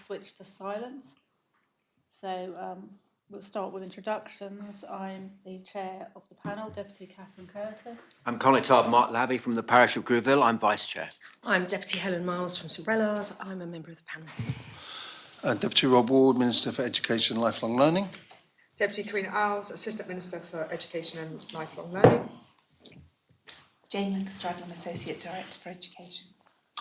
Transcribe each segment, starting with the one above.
switch to silent. So we'll start with introductions. I'm the chair of the panel, Deputy Catherine Curtis. I'm Conitard Mark Labby from the parish of Greville. I'm vice chair. I'm Deputy Helen Miles from St Brelard. I'm a member of the panel. Deputy Rob Ward, Minister for Education and Lifelong Learning. Deputy Karina Owls, Assistant Minister for Education and Lifelong Learning. Jane Lancaster, I'm Associate Director for Education.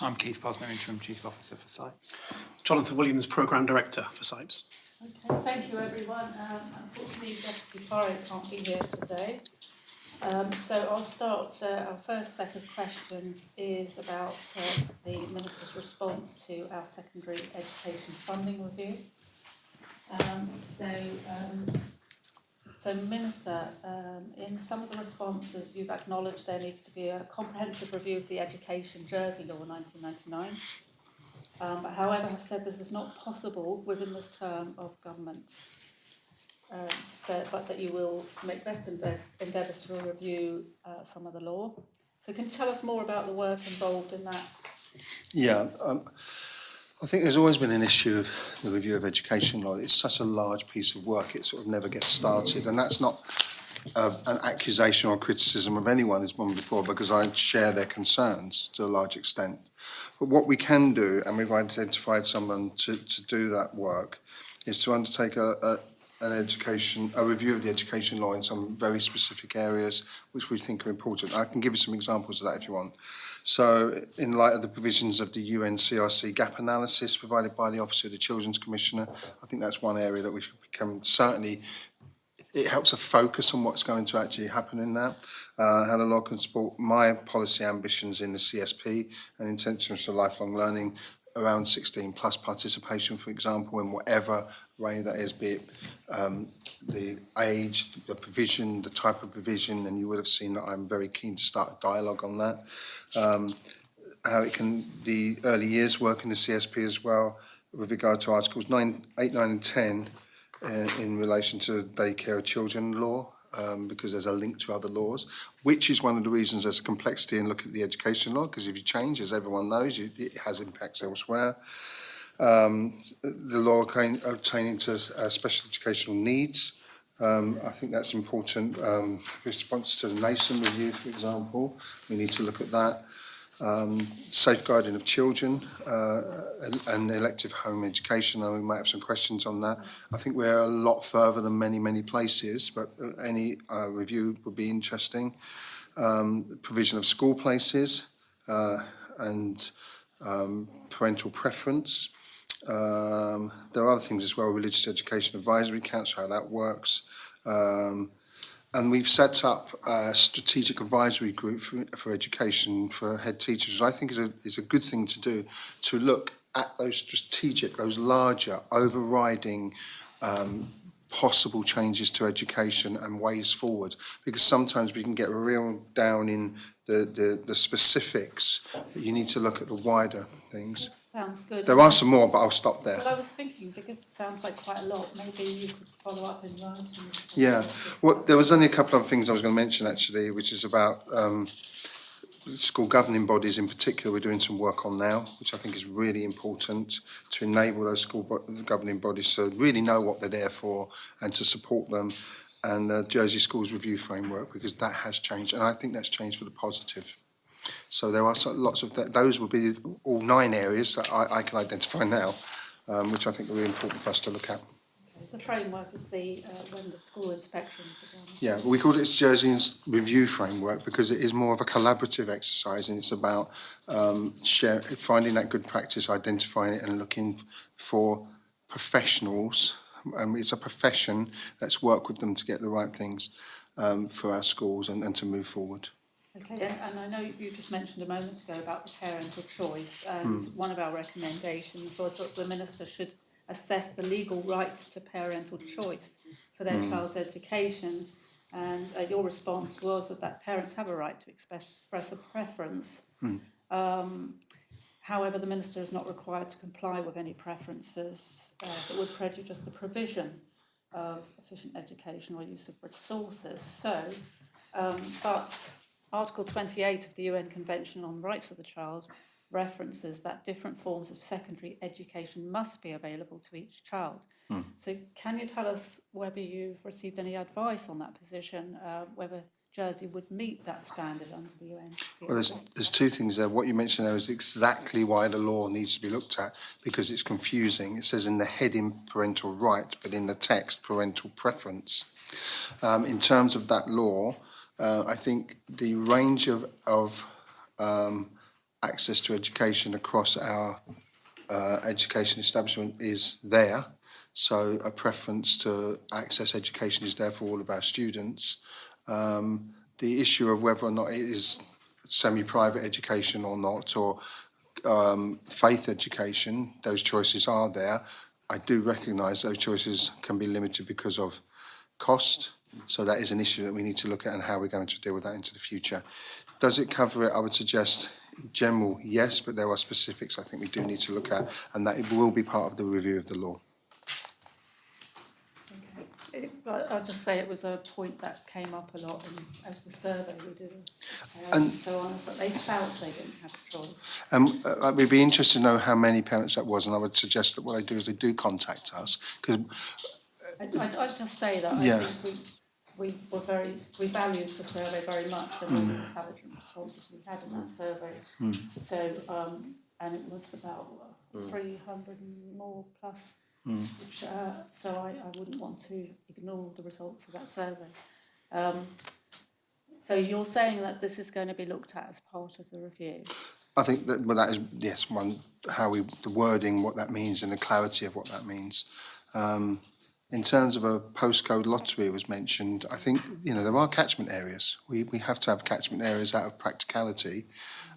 I'm Keith Posner, Interim Chief Officer for Sites. Jonathan Williams, Programme Director for Sites. Okay, thank you everyone. Unfortunately, Deputy Farrow can't be here today. So I'll start. Our first set of questions is about the Minister's response to our secondary education funding review. So Minister, in some of the responses you've acknowledged there needs to be a comprehensive review of the Education Jersey Law 1999. But however, I've said this is not possible within this term of government. But that you will make best endeavours to review some of the law. So can you tell us more about the work involved in that? Yeah, I think there's always been an issue of the review of education law. It's such a large piece of work, it sort of never gets started. And that's not an accusation or criticism of anyone who's gone before, because I share their concerns to a large extent. But what we can do, and we've identified someone to do that work, is to undertake a review of the education law in some very specific areas which we think are important. I can give you some examples of that if you want. So, in light of the provisions of the UNCRC gap analysis provided by the Office of the Children's Commissioner, I think that's one area that we should become, certainly, it helps us focus on what's going to actually happen in that. How the law can support my policy ambitions in the CSP and intentions for lifelong learning around 16 plus participation, for example, in whatever way that is, be it the age, the provision, the type of provision, and you would have seen that I'm very keen to start a dialogue on that. How it can, the early years work in the CSP as well, with regard to Articles 8, 9 and 10 in relation to daycare of children law, because there's a link to other laws, which is one of the reasons there's complexity in looking at the education law, because if you change, as everyone knows, it has impacts elsewhere. The law pertaining to special educational needs, I think that's important. Response to the Nason review, for example, we need to look at that. Safeguarding of children and elective home education, and we might have some questions on that. I think we're a lot further than many places, but any review would be interesting. Provision of school places and parental preference. There are other things as well, Religious Education Advisory Council, how that works. And we've set up a strategic advisory group for education for head teachers, which I think is a good thing to do, to look at those larger overriding possible changes to education and ways forward, because sometimes we can get real down in the specifics, but you need to look at the wider things. Sounds good. There are some more, but I'll stop there. Well, I was thinking, because it sounds like quite a lot, maybe you could follow up in writing. Yeah, well, there was only a couple of things I was going to mention actually, which is about school governing bodies in particular. We're doing some work on now, which I think is really important to enable those school governing bodies to really know what they're there for and to support them. And the Jersey Schools Review Framework, because that has changed, and I think that's changed for the positive. So there are lots of those will be all 9 areas that I can identify now, which I think are really important for us to look at. Okay. The framework is when the school inspections are done. Yeah, we call it Jersey's Review Framework because it is more of a collaborative exercise, and it's about finding that good practice, identifying it, and looking for professionals. It's a profession. Let's work with them to get the right things for our schools and to move forward. Okay, and I know you just mentioned a moment ago about the parental choice, and one of our recommendations was that the Minister should assess the legal right to parental choice for their child's education, and your response was that parents have a right to express a preference. However, the Minister is not required to comply with any preferences that would prejudice the provision of efficient education or use of resources. So, but Article 28 of the UN Convention on the Rights of the Child references that different forms of secondary education must be available to each child. So can you tell us whether you've received any advice on that position, whether Jersey would meet that standard under the UNCSC? Well, there's two things there. What you mentioned there is exactly why the law needs to be looked at, because it's confusing. It says in the heading parental right, but in the text parental preference. In terms of that law, I think the range of access to education across our education establishment is there. So a preference to access education is there for all of our students. The issue of whether or not it is semi-private education or not, or faith education, those choices are there. I do recognise those choices can be limited because of cost. So that is an issue that we need to look at and how we're going to deal with that into the future. Does it cover it? I would suggest general, yes, but there are specifics I think we do need to look at, and that it will be part of the review of the law. I'll just say it was a point that came up a lot as the survey we did, And- so on, that they felt they didn't have a choice. We'd be interested to know how many parents that was, and I would suggest that what they do is they do contact us, because I'd just say that Yeah. I think we valued the survey very much, and all the intelligent responses we had in that survey. So, and it was about 300 and more plus. Which, so I wouldn't want to ignore the results of that survey. So you're saying that this is going to be looked at as part of the review? I think that, well, that is, yes, one, the wording, what that means and the clarity of what that means. In terms of a postcode lottery was mentioned, I think, there are catchment areas. We have to have catchment areas out of practicality.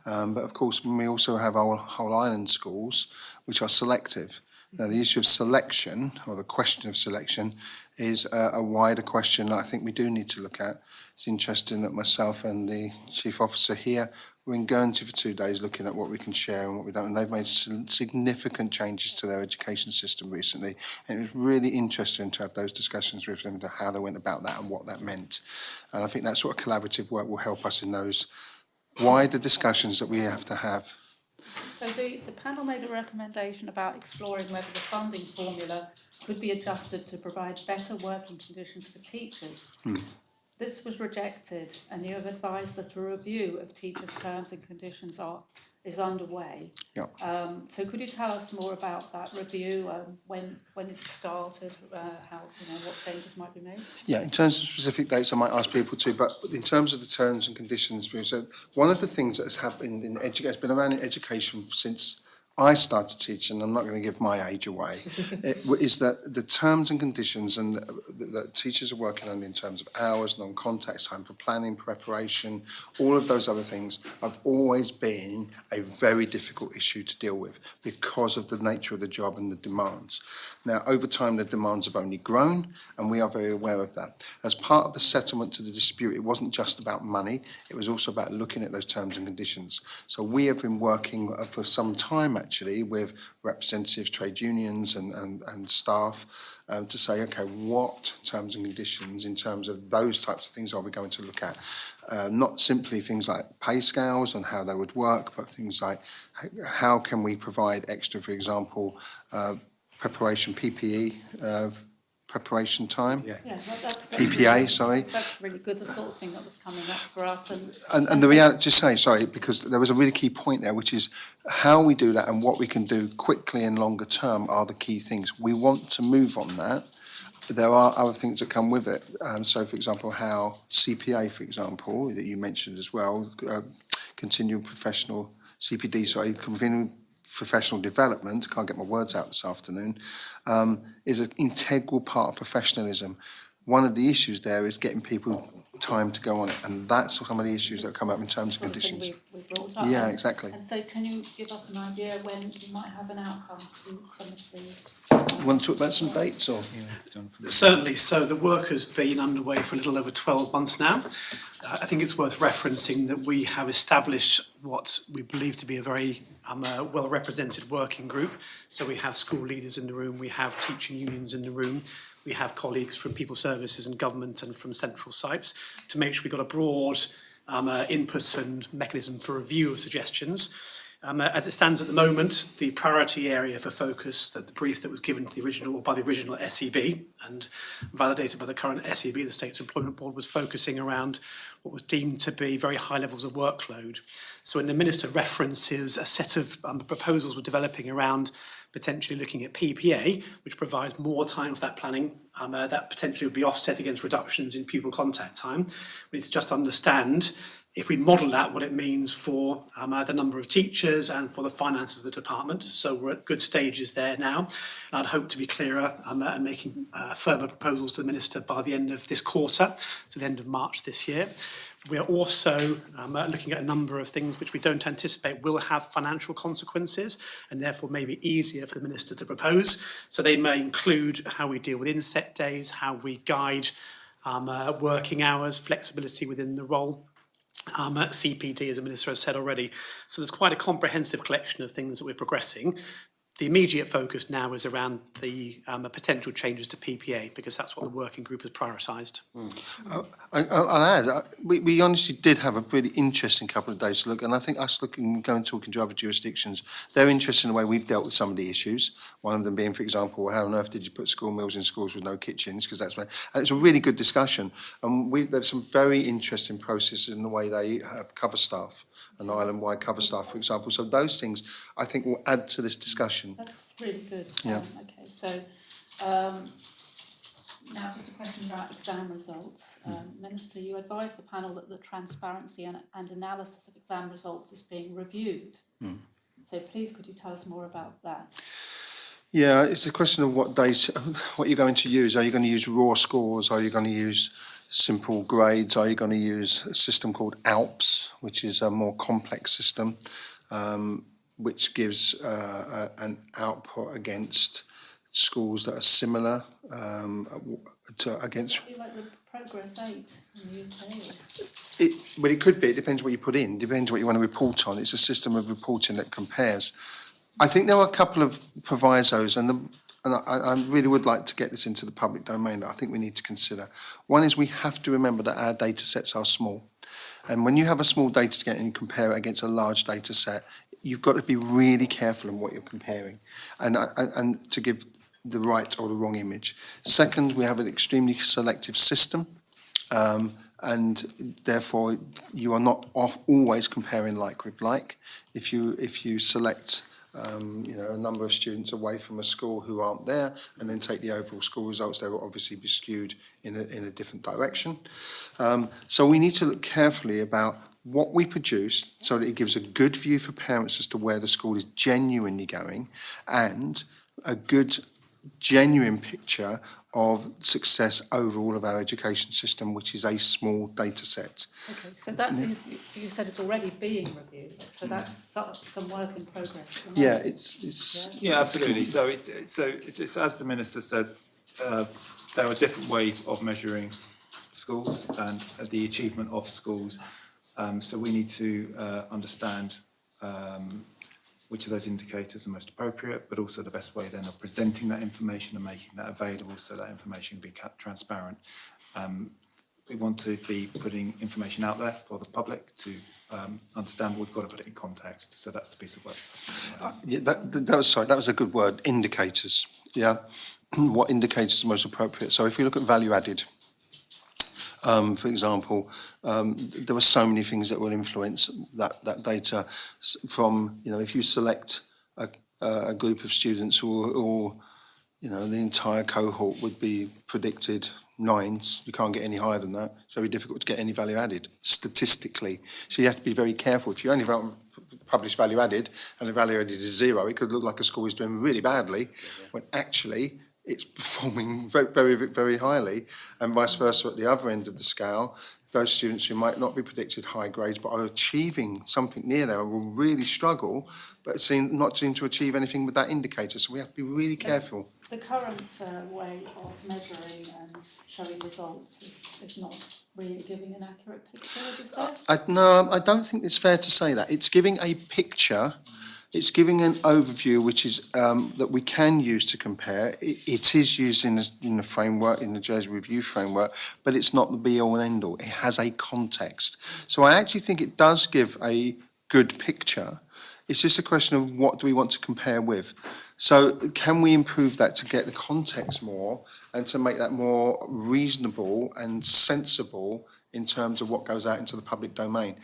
But of course, we also have our whole island schools, which are selective. Now, the issue of selection, or the question of selection, is a wider question that I think we do need to look at. It's interesting that myself and the Chief Officer here were in Guernsey for 2 days looking at what we can share and what we don't, and they've made significant changes to their education system recently, and it was really interesting to have those discussions with them, to how they went about that and what that meant. And I think that sort of collaborative work will help us in those wider discussions that we have to have. So the panel made a recommendation about exploring whether the funding formula could be adjusted to provide better working conditions for teachers. This was rejected, and you have advised that a review of teachers' terms and conditions is underway. Yeah. So could you tell us more about that review, when it started, how, what changes might be made? Yeah, in terms of specific dates, I might ask people to, but in terms of the terms and conditions, so one of the things that has happened in education, has been around in education since I started teaching, I'm not going to give my age away, is that the terms and conditions and that teachers are working on in terms of hours, non-contact time for planning, preparation, all of those other things have always been a very difficult issue to deal with because of the nature of the job and the demands. Now, over time, the demands have only grown, and we are very aware of that. As part of the settlement to the dispute, it wasn't just about money, it was also about looking at those terms and conditions. So we have been working for some time, actually, with representatives, trade unions and staff to say, okay, what terms and conditions in terms of those types of things are we going to look at? Not simply things like pay scales and how they would work, but things like how can we provide extra, for example, preparation, PPE, preparation time. Yeah, that's PPA, really, sorry. That's really good, the sort of thing that was coming up for us. And the reality, just say, sorry, because there was a really key point there, which is how we do that and what we can do quickly and longer term are the key things. We want to move on that. But there are other things that come with it. So, for example, how CPA, for example, that you mentioned as well, continuing professional, CPD, sorry, continuing professional development, can't get my words out this afternoon, is an integral part of professionalism. One of the issues there is getting people time to go on it, and that's some of the issues that come up in terms of conditions. We brought up. Yeah, exactly. And so can you give us an idea when you might have an outcome to some of the... You want to talk about some dates, or? Certainly. So the work has been underway for a little over 12 months now. I think it's worth referencing that we have established what we believe to be a very well-represented working group. So we have school leaders in the room, we have teaching unions in the room, we have colleagues from people services and government and from central sites to make sure we've got a broad input and mechanism for review of suggestions. As it stands at the moment, the priority area for focus, that the brief that was given to the original, or by the original SEB and validated by the current SEB, the State's Employment Board, was focusing around what was deemed to be very high levels of workload. So when the Minister references a set of proposals we're developing around potentially looking at PPA, which provides more time for that planning, that potentially would be offset against reductions in pupil contact time. We need to just understand, if we model that, what it means for the number of teachers and for the finances of the department. So we're at good stages there now. And I'd hope to be clearer and making further proposals to the Minister by the end of this quarter, so the end of March this year. We're also looking at a number of things which we don't anticipate will have financial consequences and therefore may be easier for the Minister to propose. So they may include how we deal with inset days, how we guide working hours, flexibility within the role. CPD, as the Minister has said already. So there's quite a comprehensive collection of things that we're progressing. The immediate focus now is around the potential changes to PPA, because that's what the working group has prioritised. I'll add, we honestly did have a really interesting couple of days to look, and I think us going and talking to other jurisdictions, they're interested in the way we've dealt with some of the issues. One of them being, for example, how on earth did you put school meals in schools with no kitchens? Because that's where, and it's a really good discussion. And there's some very interesting processes in the way they have cover staff, and island-wide cover staff, for example. So those things, I think, will add to this discussion. That's really good. Yeah. Okay, so now just a question about exam results. Minister, you advised the panel that the transparency and analysis of exam results is being reviewed. So please could you tell us more about that? Yeah, it's a question of what data, what you're going to use. Are you going to use raw scores? Are you going to use simple grades? Are you going to use a system called ALPS, which is a more complex system, which gives an output against schools that are similar against... It'd be like the Progress 8 in the UK. Well, it could be. It depends what you put in. Depends what you want to report on. It's a system of reporting that compares. I think there are a couple of provisos, and I really would like to get this into the public domain that I think we need to consider. One is we have to remember that our data sets are small. And when you have a small data set and you compare it against a large data set, you've got to be really careful in what you're comparing and to give the right or the wrong image. Second, we have an extremely selective system, and therefore you are not always comparing like with like. If you select a number of students away from a school who aren't there, and then take the overall school results, they will obviously be skewed in a different direction. So we need to look carefully about what we produce so that it gives a good view for parents as to where the school is genuinely going, and a good, genuine picture of success over all of our education system, which is a small data set. Okay, so that is, you said it's already being reviewed, so that's some work in progress. At the Yeah, moment. it's Yeah, absolutely. So it's as the Minister says, there are different ways of measuring schools and the achievement of schools. So we need to understand which of those indicators are most appropriate, but also the best way then of presenting that information and making that available so that information can be transparent. We want to be putting information out there for the public to understand, but we've got to put it in context. So that's the piece of work. yeah, that was a good word, indicators. Yeah, what indicators are most appropriate? So if we look at value added, for example, there are so many things that will influence that data. From, if you select a group of students or the entire cohort would be predicted 9s, you can't get any higher than that. It's very difficult to get any value added statistically. So you have to be very careful. If you only publish value added and the value added is 0, it could look like a school is doing really badly, when actually it's performing very, very, very highly, and vice versa at the other end of the scale. Those students who might not be predicted high grades but are achieving something near there will really struggle, but not seem to achieve anything with that indicator. So we have to be really careful. The current way of measuring and showing results is not really giving an accurate picture, would you say? No, I don't think it's fair to say that. It's giving a picture. It's giving an overview which is that we can use to compare. It is used in the framework, in the Jersey Review framework, but it's not the be-all and end-all. It has a context. So I actually think it does give a good picture. It's just a question of what do we want to compare with. So can we improve that to get the context more and to make that more reasonable and sensible in terms of what goes out into the public domain?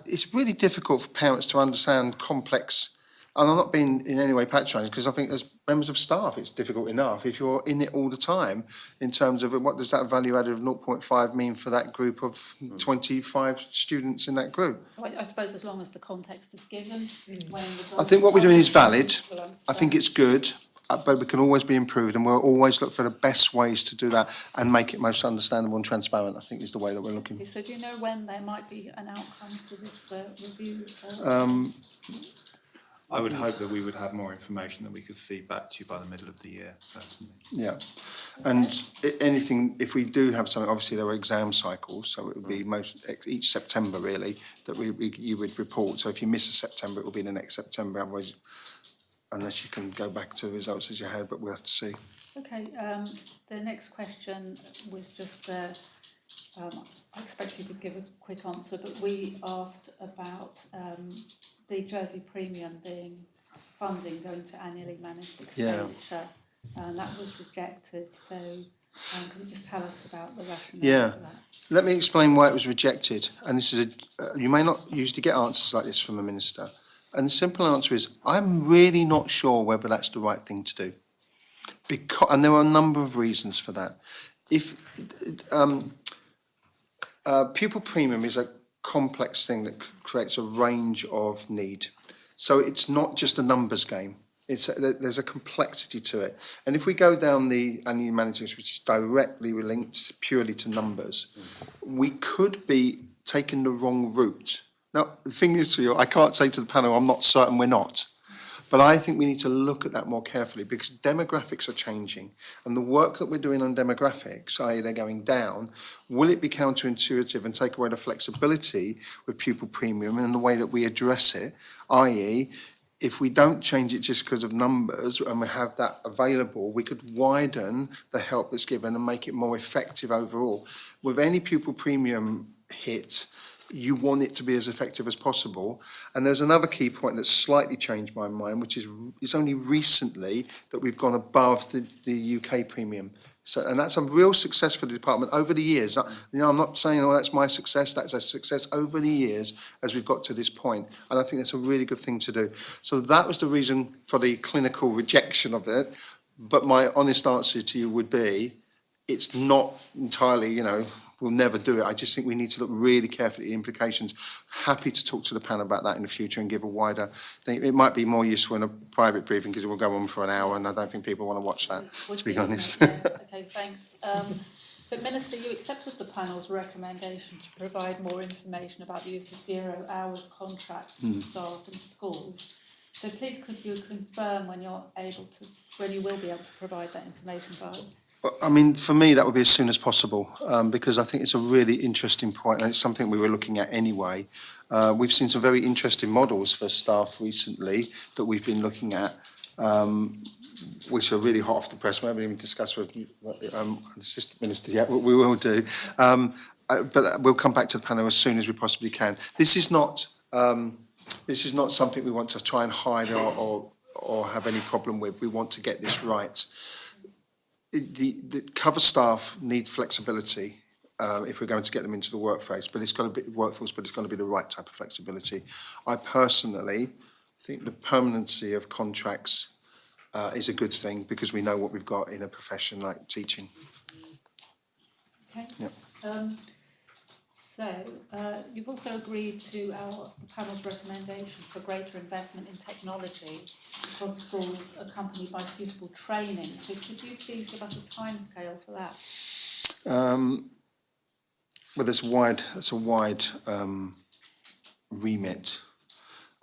It's really difficult for parents to understand complex, and I'm not being in any way patronising, because I think as members of staff it's difficult enough if you're in it all the time in terms of what does that value added of 0.5 mean for that group of 25 students in that group. So I suppose as long as the context is given, when I think what we're doing is valid. People I think understand. it's good, but we can always be improved, and we'll always look for the best ways to do that and make it most understandable and transparent, I think is the way that we're looking. So do you know when there might be an outcome to this review? I would hope that we would have more information that we could feed back to you by the middle of the year, certainly. Yeah, and anything, if we do have something, obviously there are exam cycles, so it would be each September really, that you would report. So if you miss a September, it will be the next September, otherwise, unless you can go back to the results as you had, but we'll have to see. Okay, the next question was just, I expect you could give a quick answer, but we asked about the Jersey Premium being funding going to annually managed expenditure, and that was rejected. So can you just tell us about the rationale for that? Let me explain why it was rejected. And this is you may not usually get answers like this from a minister. And the simple answer is, I'm really not sure whether that's the right thing to do. And there are a number of reasons for that. Pupil premium is a complex thing that creates a range of need. So it's not just a numbers game. There's a complexity to it. And if we go down the annual management, which is directly linked purely to numbers, we could be taking the wrong route. Now, the thing is, I can't say to the panel, I'm not certain we're not. But I think we need to look at that more carefully, because demographics are changing. And the work that we're doing on demographics, i.e. they're going down, will it be counterintuitive and take away the flexibility with pupil premium and the way that we address it, i.e. if we don't change it just because of numbers and we have that available, we could widen the help that's given and make it more effective overall. With any pupil premium hit, you want it to be as effective as possible. And there's another key point that's slightly changed my mind, which is it's only recently that we've gone above the UK premium. So, and that's a real success for the department over the years. I'm not saying, oh, that's my success. That's a success over the years as we've got to this point. And I think that's a really good thing to do. So that was the reason for the clinical rejection of it. But my honest answer to you would be, it's not entirely, we'll never do it. I just think we need to look really carefully at the implications. Happy to talk to the panel about that in the future and give a wider thing. It might be more useful in a private briefing because it will go on for an hour, and I don't think people want to watch that, to be honest. Yeah, okay, thanks. But Minister, you accepted the panel's recommendation to provide more information about the use of 0 hours contracts for staff in schools. So please could you confirm when you will be able to provide that information by? I mean, for me, that would be as soon as possible, because I think it's a really interesting point, and it's something we were looking at anyway. We've seen some very interesting models for staff recently that we've been looking at, which are really hot off the press. We haven't even discussed with the Assistant Minister yet, but we will do. But we'll come back to the panel as soon as we possibly can. This is not something we want to try and hide or have any problem with. We want to get this right. The cover staff need flexibility if we're going to get them into the workforce, but it's got to be the right type of flexibility. I personally think the permanency of contracts is a good thing, because we know what we've got in a profession like teaching. Okay. Yeah. So you've also agreed to the panel's recommendation for greater investment in technology across schools, accompanied by suitable training. So could you please give us a timescale for that? Well, it's a wide remit.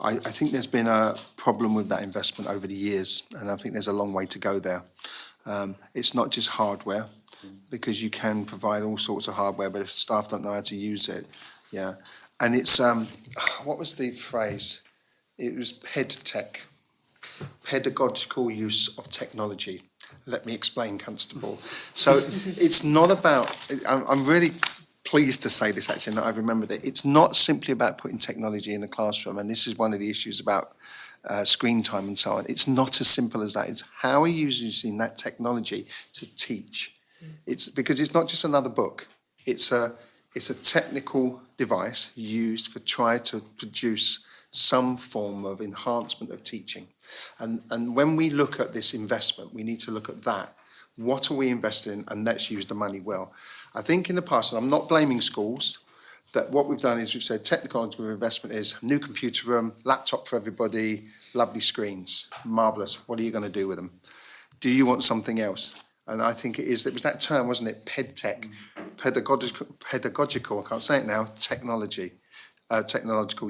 I think there's been a problem with that investment over the years, and I think there's a long way to go there. It's not just hardware, because you can provide all sorts of hardware, but if staff don't know how to use it, yeah. And it's, what was the phrase? It was PedTech, pedagogical use of technology. Let me explain, Constable. So it's not about, I'm really pleased to say this actually, that I've remembered it. It's not simply about putting technology in the classroom, and this is one of the issues about screen time and so on. It's not as simple as that. It's how are you using that technology to teach? It's because it's not just another book. It's a technical device used for trying to produce some form of enhancement of teaching. And when we look at this investment, we need to look at that. What are we investing in? And let's use the money well. I think in the past, and I'm not blaming schools, that what we've done is we've said technological investment is new computer room, laptop for everybody, lovely screens, marvellous. What are you going to do with them? Do you want something else? And I think it was that term, wasn't it? PedTech, pedagogical, I can't say it now, technological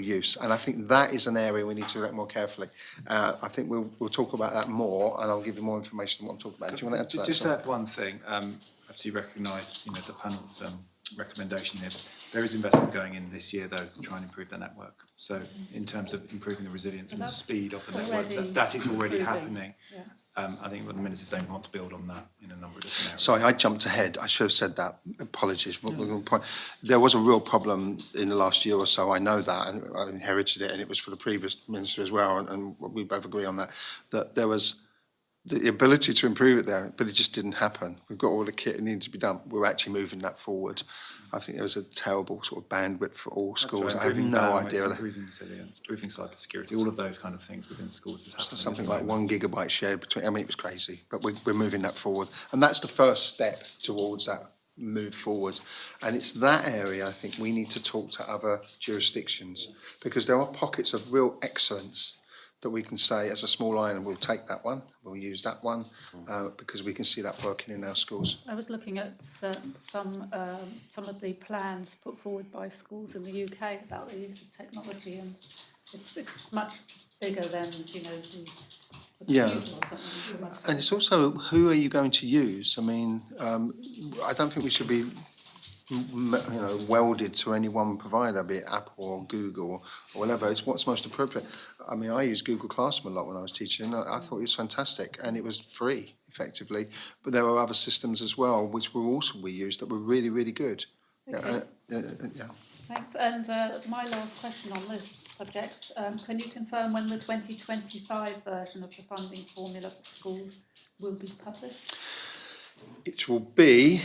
use. And I think that is an area we need to look more carefully. I think we'll talk about that more, and I'll give you more information on what I'm talking about. Do you want to add to that? Just to add one thing, perhaps you recognise, the panel's recommendation here. There is investment going in this year, though, to try and improve the network. So in terms of improving the resilience and the speed of the network, that is already happening. Yeah. I think what the Minister's saying, we want to build on that in a number of different areas. Sorry, I jumped ahead. I should have said that. Apologies. There was a real problem in the last year or so. I know that, and I inherited it, and it was for the previous minister as well, and we both agree on that, that there was the ability to improve it there, but it just didn't happen. We've got all the kit that needed to be done. We're actually moving that forward. I think there was a terrible sort of bandwidth for all schools. I have no idea. Improving resilience, improving cybersecurity, all of those kind of things within schools is happening. Something like 1 gigabyte shared between, I mean, it was crazy, but we're moving that forward. And that's the first step towards that move forward. And it's that area I think we need to talk to other jurisdictions, because there are pockets of real excellence that we can say as a small island, we'll take that one, we'll use that one, because we can see that working in our schools. I was looking at some of the plans put forward by schools in the UK about the use of technology, and it's much bigger than, the Yeah. computer or something. And it's also, who are you going to use? I mean, I don't think we should be welded to any one provider, be it Apple or Google or whatever. It's what's most appropriate. I mean, I used Google Classroom a lot when I was teaching. I thought it was fantastic, and it was free, effectively. But there were other systems as well, which were also we used, that were really, really good. Okay. Yeah. Thanks. And my last question on this subject, can you confirm when the 2025 version of the funding formula for schools will be published? It will be...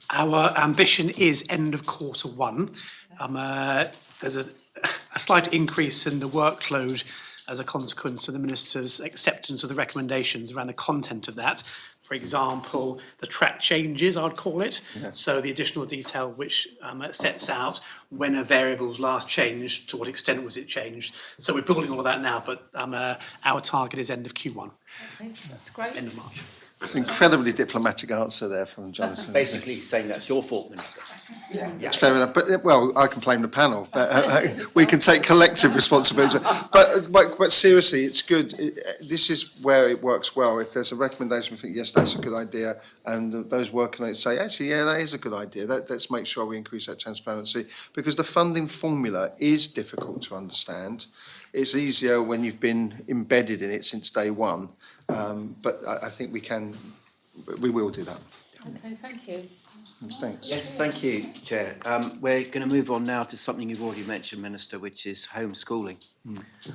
Our ambition is end of Q1. There's a slight increase in the workload as a consequence of the Minister's acceptance of the recommendations around the content of that. For example, the track changes, I'd call it. Yes. So the additional detail which sets out when a variable was last changed, to what extent was it changed. So we're building all of that now, but our target is end of Q1. Okay, that's great. End of March. It's an incredibly diplomatic answer there from Jonathan. Basically saying that's your fault, Minister. It's fair enough, but well, I can blame the panel, but we can take collective responsibility. But seriously, it's good. This is where it works well. If there's a recommendation, we think, yes, that's a good idea, and those working on it say, actually, yeah, that is a good idea. Let's make sure we increase that transparency, because the funding formula is difficult to understand. It's easier when you've been embedded in it since day one, but I think we will do that. Okay, thank you. Thanks. Yes, thank you, Chair. We're going to move on now to something you've already mentioned, Minister, which is homeschooling.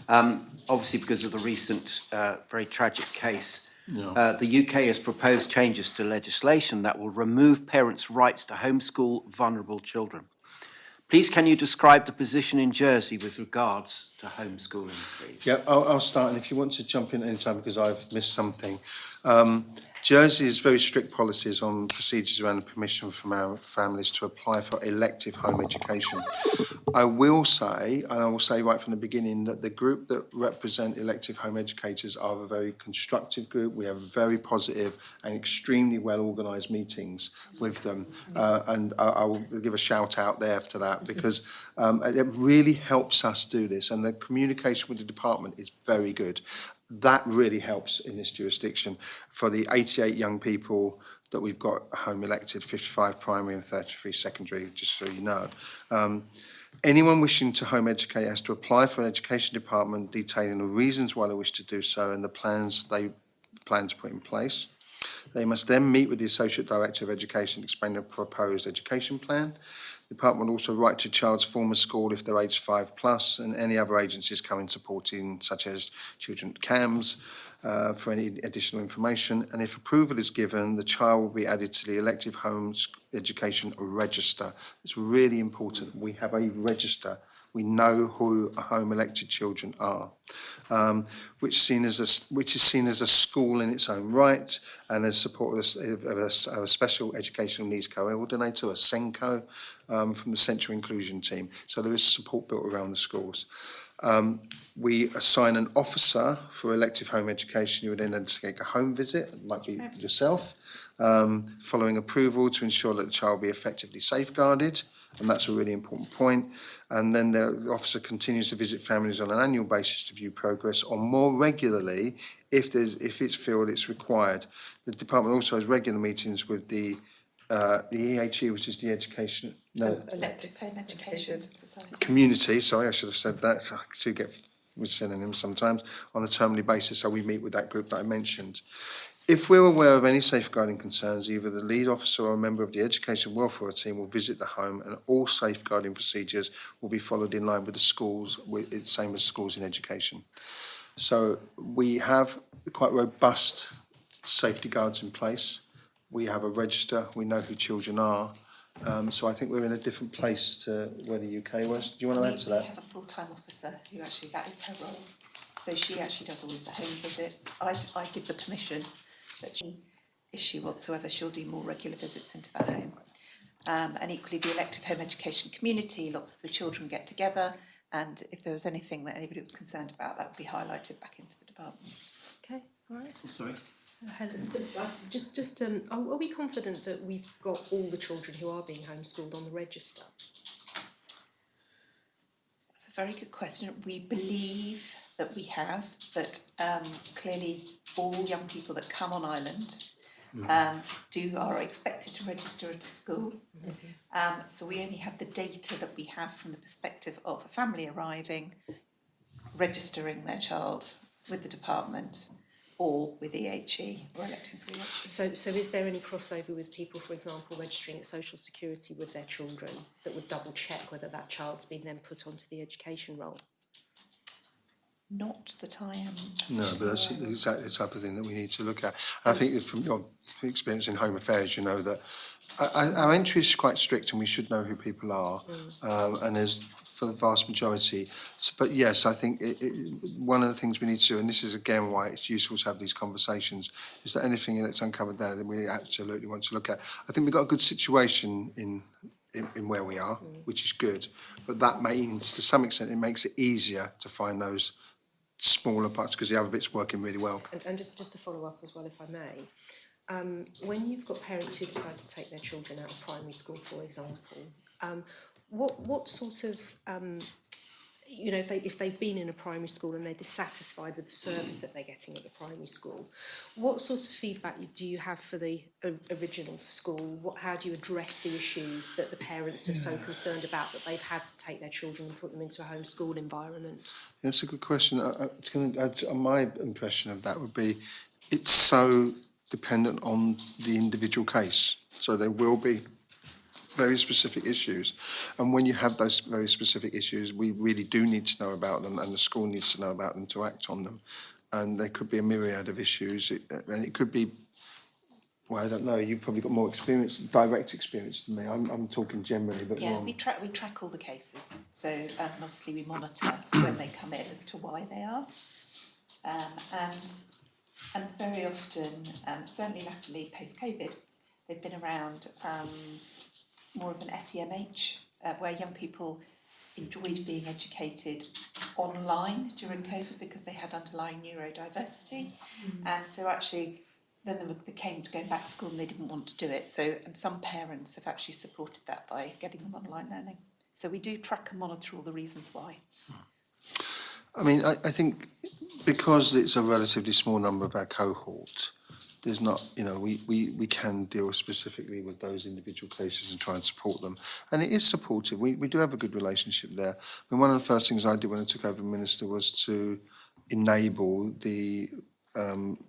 Obviously, because of the recent very tragic case, the UK has proposed changes to legislation that will remove parents' rights to homeschool vulnerable children. Please, can you describe the position in Jersey with regards to homeschooling, please? Yeah, I'll start, and if you want to jump in any time because I've missed something. Jersey has very strict policies on procedures around the permission from our families to apply for elective home education. I will say, and I will say right from the beginning, that the group that represent elective home educators are a very constructive group. We have very positive and extremely well organised meetings with them, and I will give a shout out there to that, because it really helps us do this, and the communication with the department is very good. That really helps in this jurisdiction. For the 88 young people that we've got home elected, 55 primary and 33 secondary, just so you know. Anyone wishing to home educate has to apply for an education department detailing the reasons why they wish to do so and the plans they plan to put in place. They must then meet with the Associate Director of Education, explain the proposed education plan. The department will also write to child's former school if they're aged 5+, and any other agencies coming supporting, such as Children CAMS, for any additional information. And if approval is given, the child will be added to the elective home education register. It's really important we have a register. We know who home elected children are, which is seen as a school in its own right, and as support of a special educational needs coordinator, a SENCO, from the Central Inclusion Team. So there is support built around the schools. We assign an officer for elective home education. You would then take a home visit, it might be yourself, following approval to ensure that the child will be effectively safeguarded, and that's a really important point. And then the officer continues to visit families on an annual basis to view progress, or more regularly if it's felt it's required. The department also has regular meetings with the EHE, which is the education, Elective Home Education Society. community, sorry, I should have said that, I do get with synonyms sometimes, on a termly basis, so we meet with that group that I mentioned. If we're aware of any safeguarding concerns, either the lead officer or a member of the education welfare team will visit the home, and all safeguarding procedures will be followed in line with the schools, same as schools in education. So we have quite robust safety guards in place. We have a register, we know who children are. So I think we're in a different place to where the UK was. Do you want to add to We that? have a full-time officer who actually, that is her role. So she actually does all of the home visits. I give the permission, but she issue whatsoever, she'll do more regular visits into that home. And equally the elective home education community, lots of the children get together, and if there was anything that anybody was concerned about, that would be highlighted back into the department. Okay, all right. Sorry. Helen, are we confident that we've got all the children who are being homeschooled on the register? That's a very good question. We believe that we have, but clearly all young people that come on island are expected to register at a school. So we only have the data that we have from the perspective of a family arriving, registering their child with the department or with EHE or electing for EHE. So is there any crossover with people, for example, registering at Social Security with their children that would double check whether that child's been then put onto the education roll? Not that I am. No, but that's exactly the type of thing that we need to look at. I think from your experience in Home Affairs, you know that our entry is quite strict and we should know who people are, and there's for the vast majority. So, but yes, I think one of the things we need to do, and this is again why it's useful to have these conversations, is that anything that's uncovered there that we absolutely want to look at. I think we've got a good situation in where we are, which is good, but that means to some extent it makes it easier to find those smaller parts because the other bit's working really well. And just to follow up as well, if I may, when you've got parents who decide to take their children out of primary school, for example, what sort of, if they've been in a primary school and they're dissatisfied with the service that they're getting at the primary school, what sort of feedback do you have for the original school? How do you address the issues that the parents are so concerned about that they've had to take their children and put them into a homeschool environment? That's a good question. My impression of that would be it's so dependent on the individual case. So there will be very specific issues. And when you have those very specific issues, we really do need to know about them and the school needs to know about them to act on them. And there could be a myriad of issues. And it could be, well, I don't know, you've probably got more experience, direct experience than me. I'm talking generally, but yeah, we track all the cases. So obviously we monitor when they come in as to why they are. And very often, certainly latterly post-COVID, they've been around more of an SEMH, where young people enjoyed being educated online during COVID because they had underlying neurodiversity. And so actually then they came to going back to school and they didn't want to do it. So, and some parents have actually supported that by getting them online learning. So we do track and monitor all the reasons why. I mean, I think because it's a relatively small number of our cohort, there's not, we can deal specifically with those individual cases and try and support them. And it is supportive. We do have a good relationship there. I mean, one of the first things I did when I took over Minister was to enable the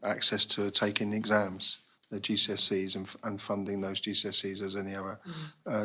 access to taking exams. the GCSEs and funding those GCSEs as any other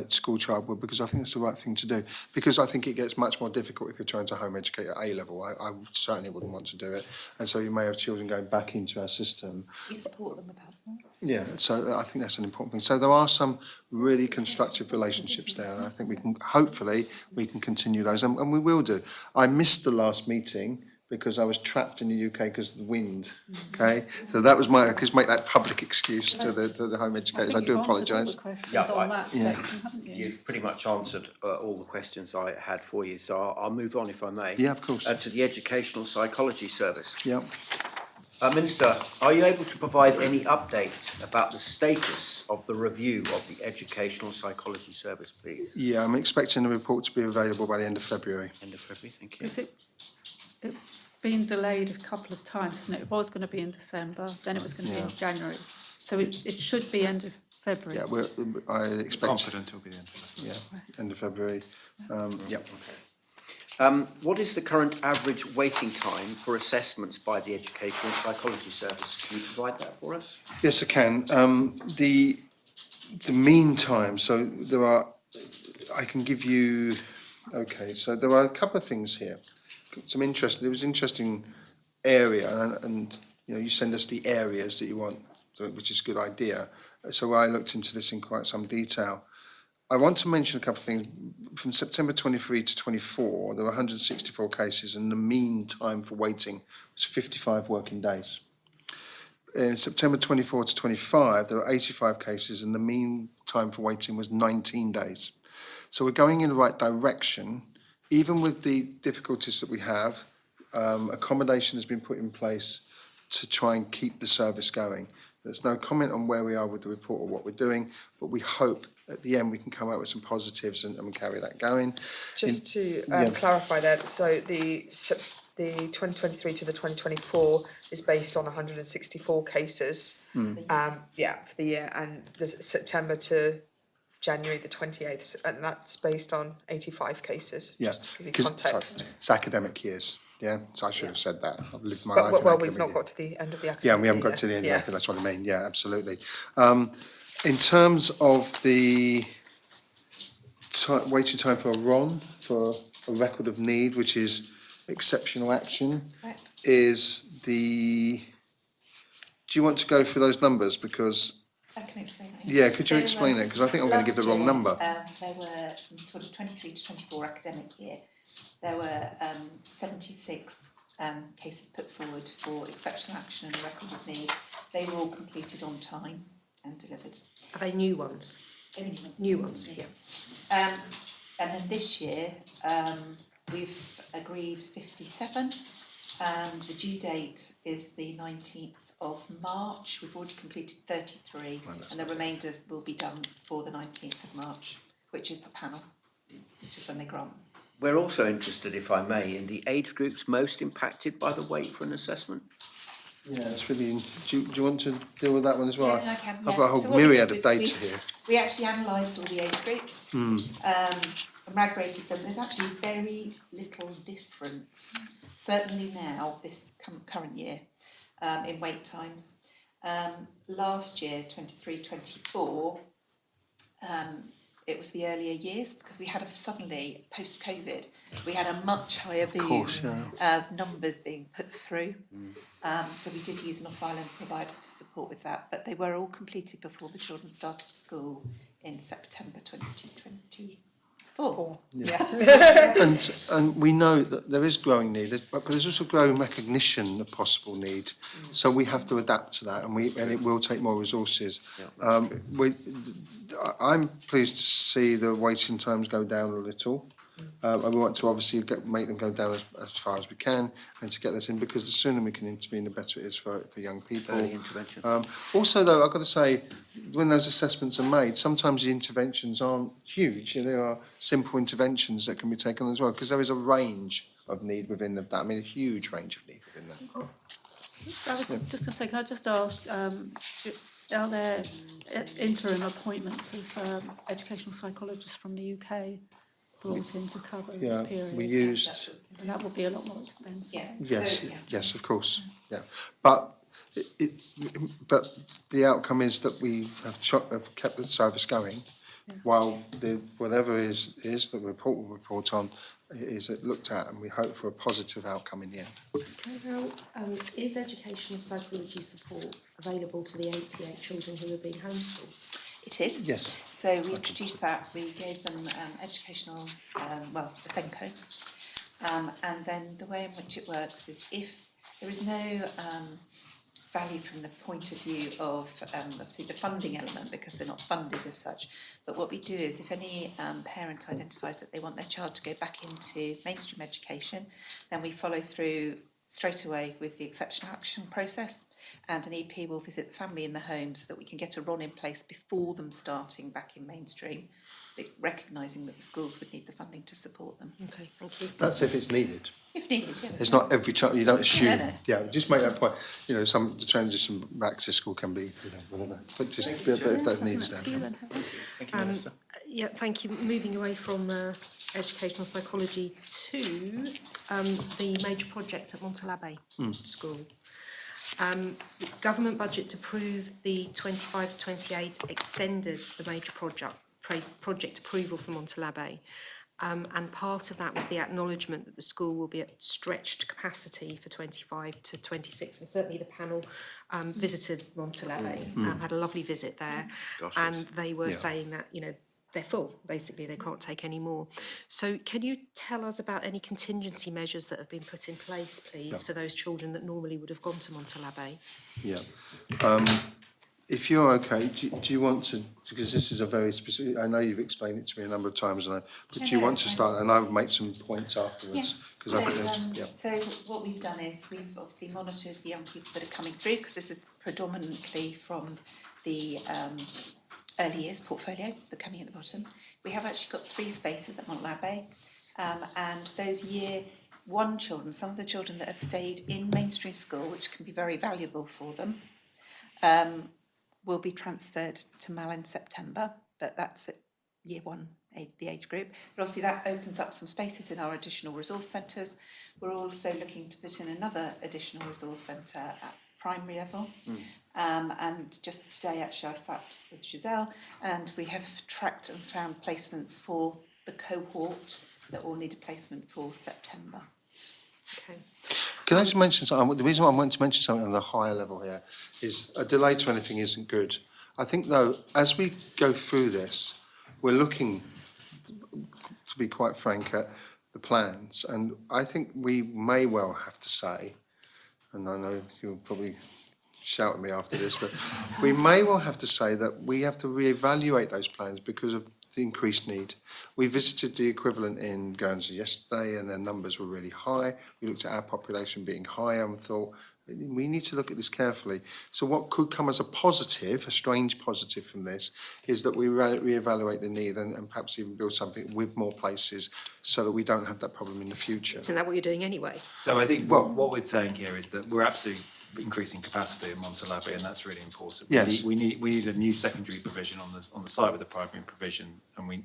school child would, because I think it's the right thing to do. Because I think it gets much more difficult if you're trying to home educate at A level. I certainly wouldn't want to do it, and so you may have children going back into our system. You support them with that. Yeah, so I think that's an important thing. So there are some really constructive relationships there, and I think we can, hopefully, we can continue those, and we will do. I missed the last meeting because I was trapped in the UK because of the wind, okay? So that was my, just make that public excuse to the home educators. I do apologise. Yeah, On that yeah. section, haven't you? You've pretty much answered all the questions I had for you, so I'll move on if I may. Yeah, of course. To the Educational Psychology Service. Yeah. Minister, are you able to provide any update about the status of the review of the Educational Psychology Service, please? Yeah, I'm expecting the report to be available by the end of February. End of February, thank you. It's been delayed a couple of times, isn't it? It was going to be in December, then it was going to be in January. So it should be end of February. Yeah, I expect. Confident it'll be the end of February. Yeah, end of February. Yeah. What is the current average waiting time for assessments by the Educational Psychology Service? Can you provide that for us? Yes, I can. The mean time, so there are, I can give you, okay, so there are a couple of things here. There was interesting area, and you know, you send us the areas that you want, which is a good idea. So I looked into this in quite some detail. I want to mention a couple of things. From September 23 to 24, there were 164 cases, and the mean time for waiting was 55 working days. In September 24 to 25, there were 85 cases, and the mean time for waiting was 19 days. So we're going in the right direction. Even with the difficulties that we have, accommodation has been put in place to try and keep the service going. There's no comment on where we are with the report or what we're doing, but we hope at the end we can come out with some positives and carry that going. Just to clarify that, so the 2023 to the 2024 is based on 164 cases, for the year, and the September to January the 28th, and that's based on 85 cases. Yeah, just to give you because context. it's academic years. Yeah, so I should have said that. I've lived my life. Well, we've not got to the end of the academic year. Yeah, we haven't got to the end of the that's what I mean. Yeah, absolutely. In terms of the waiting time for a RON, for a record of need, which is exceptional action, is the... Do you want to go through those numbers? Because... I can explain that. Yeah, could you explain that? Because I think I'm going to give the wrong number. There were, from sort of 23 to 24 academic year, there were 76 cases put forward for exceptional action and a record of need. They were all completed on time and delivered. Are they new ones? New ones, yeah. And then this year, we've agreed 57, and the due date is the 19th of March. We've already completed 33, and the remainder will be done for the 19th of March, which is the panel, which is when they grant. We're also interested, if I may, in the age groups most impacted by the wait for an assessment. Yeah, it's really... Do you want to deal with that one as well? Yeah, I can. I've got a whole myriad of data here. We actually analysed all the age groups and RAG rated them. There's actually very little difference, certainly now, this current year, in wait times. Last year, 23-24, it was the earlier years, because we had suddenly, post-COVID, we had a much higher volume of numbers being put through. So we did use an off-island provider to support with that, but they were all completed before the children started school in September 2024. And we know that there is growing need, but there's also growing recognition of possible need. So we have to adapt to that, and it will take more resources. I'm pleased to see the waiting times go down a little. And we want to obviously make them go down as far as we can, and to get this in, because the sooner we can intervene, the better it is for young people. Early intervention. Also, though, I've got to say, when those assessments are made, sometimes the interventions aren't huge. There are simple interventions that can be taken as well, because there is a range of need within that. I mean, a huge range of need within that. I was just going to say, can I just ask, are there interim appointments of educational psychologists from the UK brought in to cover this period? We used... And that would be a lot more expensive. Yeah. Yes, of course, yeah. But but the outcome is that we have kept the service going, while whatever is the report will report on is looked at, and we hope for a positive outcome in the end. Okay, now, is educational psychology support available to the 88 children who are being homeschooled? It is. Yes. So we introduced that, we gave them educational, a SENCO. And then the way in which it works is if there is no value from the point of view of obviously the funding element, because they're not funded as such, but what we do is if any parent identifies that they want their child to go back into mainstream education, then we follow through straight away with the exceptional action process, and an EP will visit the family in the home so that we can get a RON in place before them starting back in mainstream, recognising that the schools would need the funding to support them. Okay, thank you. That's if it's needed. If needed, yeah. It's not every child, you don't assume. No. Yeah, just make that point. You know, the transition back to school can be, whatever. But just, but if that needs that. Thank you, Minister. Yeah, thank you. Moving away from educational psychology to the major project at Montalabe School. Government budget to approve the 25 to 28 extended the major project approval for Montalabe. And part of that was the acknowledgement that the school will be at stretched capacity for 25 to 26. And certainly the panel visited Montalabe, had a lovely visit there. Gosh, and yes. they were saying that, you know, they're full, basically, they can't take any more. So can you tell us about any contingency measures that have been put in place, please, for those children that normally would have gone to Montalabe? Yeah. If you're okay, do you want to, because this is a very specific, I know you've explained it to me a number of times, but do you want to start, and I'll make some points afterwards? Because I think there's, So what we've done is we've obviously monitored the young people that are coming through, because this is predominantly from the early years portfolio, the coming at the bottom. We have actually got 3 spaces at Montalabe, and those year 1 children, some of the children that have stayed in mainstream school, which can be very valuable for them, will be transferred to Mal in September, but that's at year 1, the age group. But obviously that opens up some spaces in our additional resource centres. We're also looking to put in another additional resource centre at primary level. And just today, actually, I sat with Giselle, and we have tracked and found placements for the cohort that all need a placement for September. Okay. can I just mention something? The reason why I want to mention something on the higher level here is a delay to anything isn't good. I think, though, as we go through this, we're looking, to be quite frank, at the plans, and I think we may well have to say, and I know you'll probably shout at me after this, but we may well have to say that we have to reevaluate those plans because of the increased need. We visited the equivalent in Guernsey yesterday, and their numbers were really high. We looked at our population being higher and thought, we need to look at this carefully. So what could come as a positive, a strange positive from this, is that we reevaluate the need and perhaps even build something with more places so that we don't have that problem in the future. Isn't that what you're doing anyway? So I think what we're saying here is that we're absolutely increasing capacity in Montalabe, and that's really important. Yes. We need a new secondary provision on the side of the primary provision, and we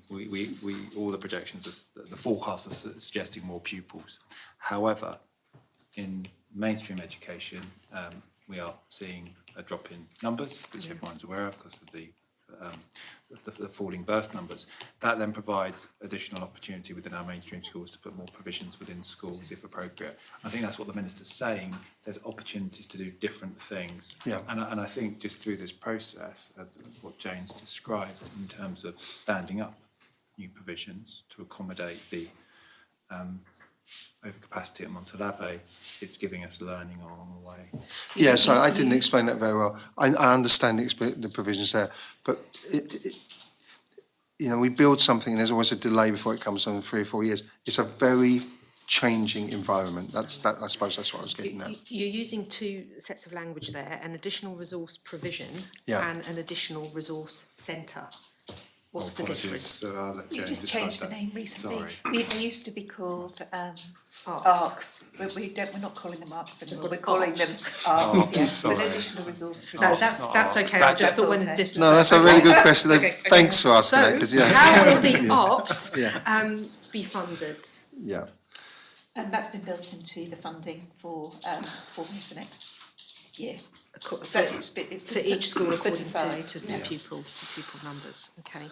all the projections the forecasts are suggesting more pupils. However, in mainstream education, we are seeing a drop in numbers, which everyone's aware of because of the falling birth numbers. That then provides additional opportunity within our mainstream schools to put more provisions within schools if appropriate. I think that's what the Minister's saying. There's opportunities to do different things. Yeah. And I think just through this process, what Jane's described in terms of standing up new provisions to accommodate the overcapacity at Montalabe, it's giving us learning along the way. Yeah, so I didn't explain that very well. I understand the provisions there, but we build something and there's always a delay before it comes on in 3 or 4 years. It's a very changing environment. I suppose that's what I was getting at. You're using 2 sets of language there, an additional resource provision and an additional resource centre. What's the difference? I'll let We Jane just describe changed the that. name recently. Sorry. They used to be called Arcs. ARCs, but we're not calling them ARCs anymore. We're calling them ARCs. Arcs, Yes, sorry. an additional resource. No, provision. that's okay. I just thought when it's different. No, that's a really good question. Okay. Thanks for asking that, because How will the ops Yeah. be funded? Yeah. And that's been built into the funding for the next year. For So it's for each school put according aside. to pupil numbers, okay.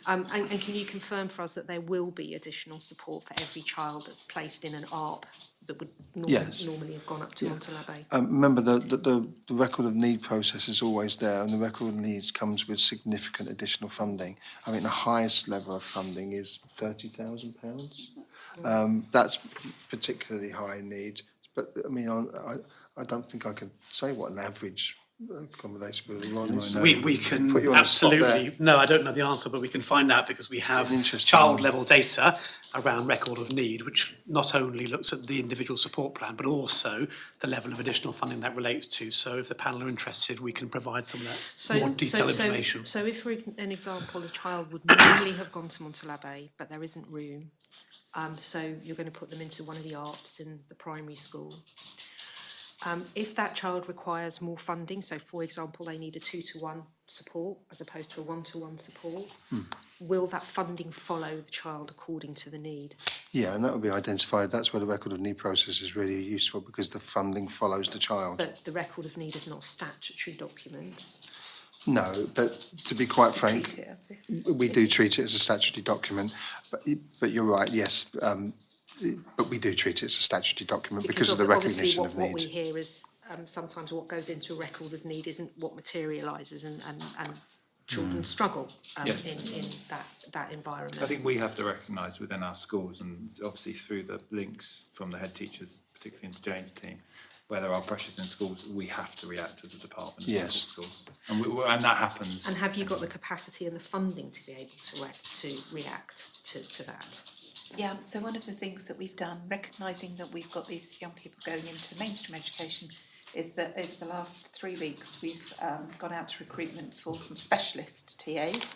And can you confirm for us that there will be additional support for every child that's placed in an ARP that would Yes. normally have gone up to Montalabé? Remember, the record of need process is always there, and the record of needs comes with significant additional funding. I mean, the highest level of funding is £30,000. That's particularly high need, but I mean, I don't think I can say what an average accommodation with a lot is. We can Put you on the spot absolutely, there. no, I don't know the answer, but we can find out because we have Interesting. child level data around record of need, which not only looks at the individual support plan, but also the level of additional funding that relates to. So if the panel are interested, we can provide some of that more detailed information. So if, for an example, a child would normally have gone to Montalabé, but there isn't room, so you're going to put them into one of the ARPs in the primary school. If that child requires more funding, so for example, they need a 2-to-1 support as opposed to a 1-to-1 support, will that funding follow the child according to the need? Yeah, and that will be identified. That's where the record of need process is really useful, because the funding follows the child. But the record of need is not a statutory document. No, but to be quite frank, Treat it as if- we do treat it as a statutory document. But you're right, yes. But we do treat it as a statutory document because of the recognition of Obviously, what we need. hear is sometimes what goes into a record of need isn't what materialises, and children struggle Yes. in that environment. I think we have to recognise within our schools, and obviously through the links from the head teachers, particularly into Jane's team, where there are pressures in schools, we have to react as a department and Yes. support schools. And that happens. And have you got the capacity and the funding to be able to react to that? Yeah, so one of the things that we've done, recognising that we've got these young people going into mainstream education, is that over the last 3 weeks we've gone out to recruitment for some specialist TAs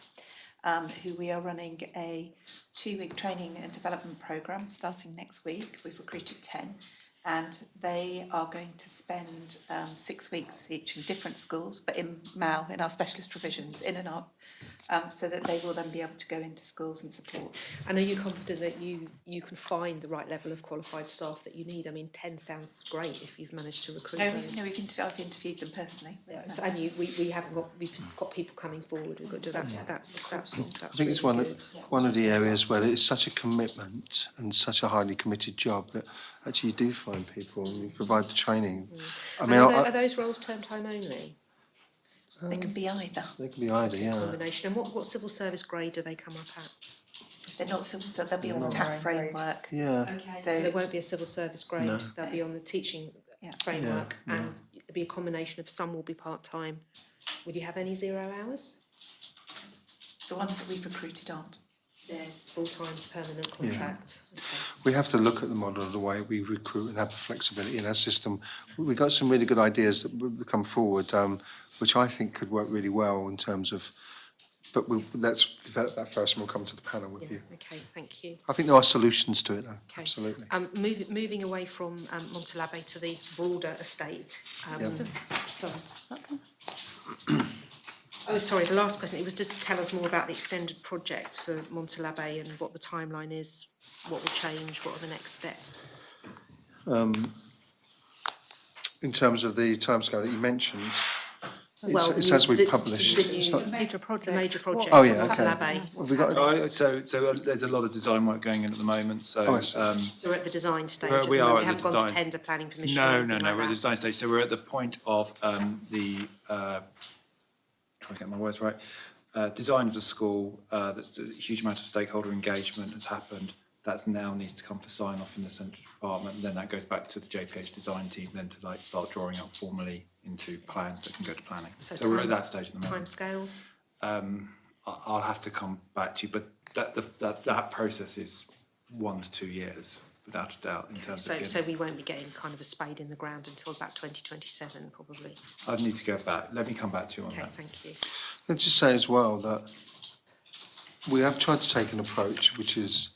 who we are running a 2-week training and development programme starting next week. We've recruited 10 and they are going to spend 6 weeks each in different schools, but in MAL, in our specialist provisions, in and out, so that they will then be able to go into schools and support. And are you confident that you can find the right level of qualified staff that you need? I mean, 10 sounds great if you've managed to recruit No, those. no, I've interviewed them personally. Yeah, so, and we've got people coming forward. We've got to, that's I think it's really one of the areas where it's such a commitment and such a highly committed job that actually you do find people and you provide the training. I mean, are those roles term time only? They can be either. they can be either, yeah. Combination. And what civil service grade do they come up at? If they're not civil, so they'll be on the TAF framework. Yeah, Okay. So there won't be a civil service grade. No. They'll be on the teaching Yeah. framework, Yeah, and it'll be a combination of some will be part time. Would you have any 0 hours? The ones that we've recruited aren't. They're full time permanent contract. Okay. we have to look at the model of the way we recruit and have the flexibility in our system. We got some really good ideas that will come forward, which I think could work really well in terms of, but let's develop that first and we'll come to the panel with Yeah. you. Okay. Thank you. I think there are solutions to it though, Okay. absolutely. Moving away from Montalabé to the broader estate. Oh, sorry, the last question, it was just to tell us more about the extended project for Montalabé and what the timeline is, what will change, what are the next steps? In terms of the timescale that you mentioned, Well, it's as we the- published. the It's new- not, Major project. The major project. Oh, yeah, for okay. Montalabé. have we got? So there's a lot of design work going in at the moment, so. Oh, I see. So we're at the design stage. We at the are moment. at We the haven't gone to design- tender planning permission. No, or we're anything at the like design stage, so we're at the point of trying to get my words right, design of the school, that's a huge amount of stakeholder engagement has happened. That now needs to come for sign off in the central department, and then that goes back to the JPH design team, then to start drawing up formally into plans that can go to planning. So we're at that stage at the moment. Timescales? I'll have to come back to you, but that process is 1 to 2 years, without a doubt, in terms of. So we won't be getting kind of a spade in the ground until about 2027, probably. I'd need to go back. Let me come back to you on Okay, that. thank you. Let's just say as well that we have tried to take an approach, which is,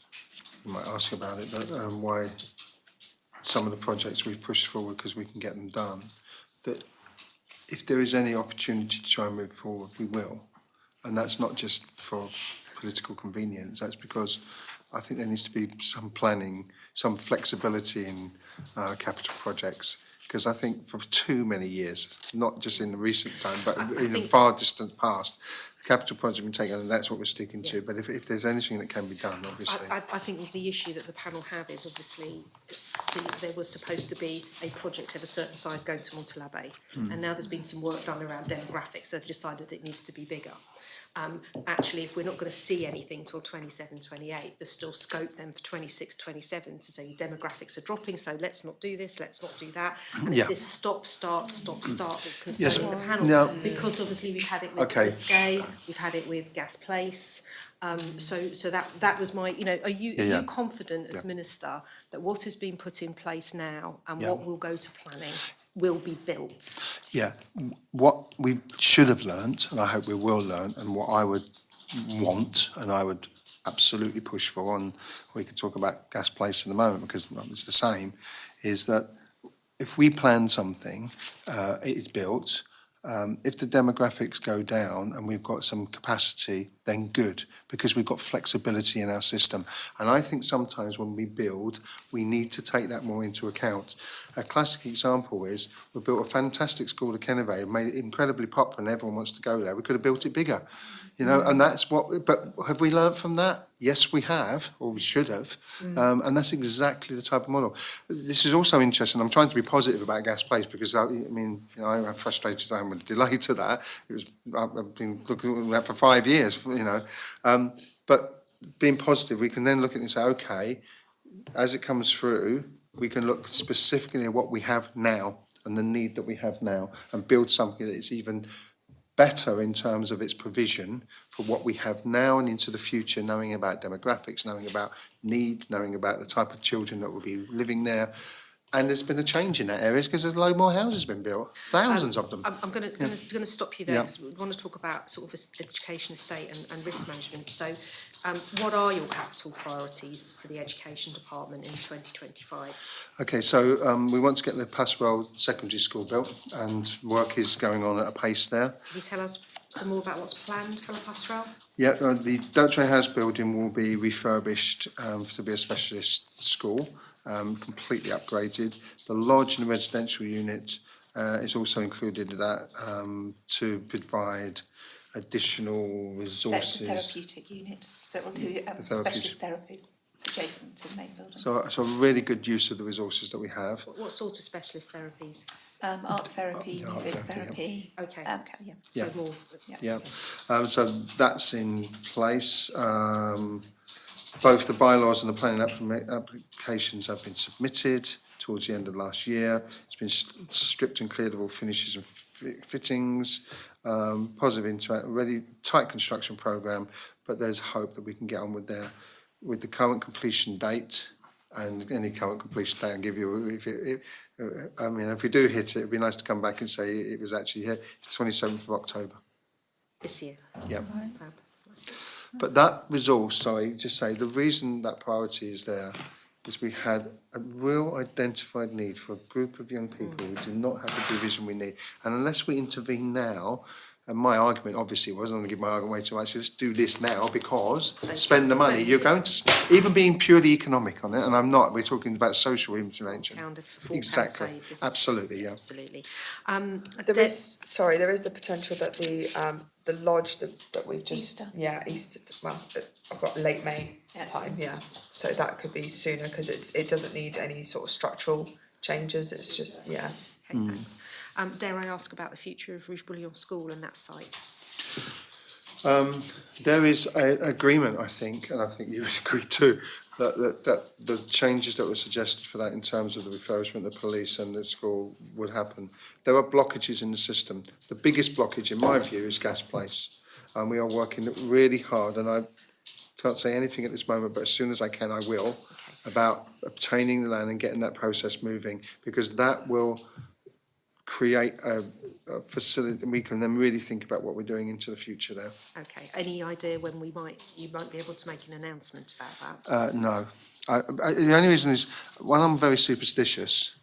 you might ask about it, but why some of the projects we've pushed forward because we can get them done, that if there is any opportunity to try and move forward, we will. And that's not just for political convenience, that's because I think there needs to be some planning, some flexibility in capital projects, because I think for too many years, not just in the recent time, but I in the think- far distant past, the capital project has been taken, and that's what we're sticking to. Yeah. But if there's anything that can be done, obviously. I think the issue that the panel have is obviously there was supposed to be a project of a certain size going to Montalabé, and now there's been some work done around demographics, so they've decided it needs to be bigger. Actually, if we're not going to see anything till 27, 28, there's still scope then for 26, 27 to say demographics are dropping, so let's not do this, let's not do that. And Yeah. it's this stop, start that's concerning Yes. the panel. Now- Because obviously we've had it with Okay. Biscay, we've had it with Gas Place. So that was my, are you confident as Minister that what has been put in place now and what will go to planning will be built? Yeah, what we should have learnt, and I hope we will learn, and what I would want, and I would absolutely push for, and we can talk about Gas Place in a moment because it's the same, is that if we plan something, it is built. If the demographics go down and we've got some capacity, then good, because we've got flexibility in our system. And I think sometimes when we build, we need to take that more into account. A classic example is we built a fantastic school at Kennervay, made it incredibly popular and everyone wants to go there. We could have built it bigger, and that's what, but have we learnt from that? Yes, we have, or we should have. And that's exactly the type of model. This is also interesting. I'm trying to be positive about Gas Place because I'm frustrated I'm with the delay to that. I've been looking at that for 5 years, but being positive, we can then look at it and say, okay, as it comes through, we can look specifically at what we have now and the need that we have now and build something that is even better in terms of its provision for what we have now and into the future, knowing about demographics, knowing about need, knowing about the type of children that will be living there. And there's been a change in that area because there's a load more houses been built, thousands of them. I'm going to stop you there because we want to talk about sort of education estate and risk management. So what are your capital priorities for the education department in 2025? Okay, so we want to get the Paswell Secondary School built and work is going on at a pace there. Can you tell us some more about what's planned for La Passerelle? Yeah, the Deltray House building will be refurbished to be a specialist school, completely upgraded. The lodge and the residential unit is also included in that to provide additional resources. That's the therapeutic unit, so it will do specialist therapies adjacent to the main building. So a really good use of the resources that we have. What sort of specialist therapies? Art therapy, art music therapy, therapy. Okay. Yeah. Yeah. So more. Yeah, so that's in place. Both the bylaws and the planning applications have been submitted towards the end of last year. It's been stripped and cleared of all finishes and fittings. Positive interact, really tight construction programme, but there's hope that we can get on with the current completion date. And any current completion date, and give you, if we do hit it, it'd be nice to come back and say it was actually hit. It's 27th of October. This year. Yeah. Fab. But that resource, the reason that priority is there is we had a real identified need for a group of young people who do not have the provision we need. And unless we intervene now, and my argument obviously was, I'm going to give my argument way too much, let's do this now because spend the money. You're going to, even being purely economic on it, and I'm not, we're talking about social intervention. Pound for £4 Exactly, saved, isn't it? absolutely, yeah. Absolutely. There is the potential that the lodge that we've just Easter, I've got late May time, so that could be sooner because it doesn't need any sort of structural changes. It's just Okay, thanks. Dare I ask about the future of Rouge Bouillon School and that site? There is an agreement, I think, and I think you would agree too, that the changes that were suggested for that in terms of the refurbishment of the police and the school would happen. There are blockages in the system. The biggest blockage, in my view, is Gas Place. And we are working really hard, and I can't say anything at this moment, but as soon as I can, I will, about obtaining the land and getting that process moving, because that will create a facility, and we can then really think about what we're doing into the future there. Okay. Any idea when you might be able to make an announcement about that? No. The only reason is, one, I'm very superstitious,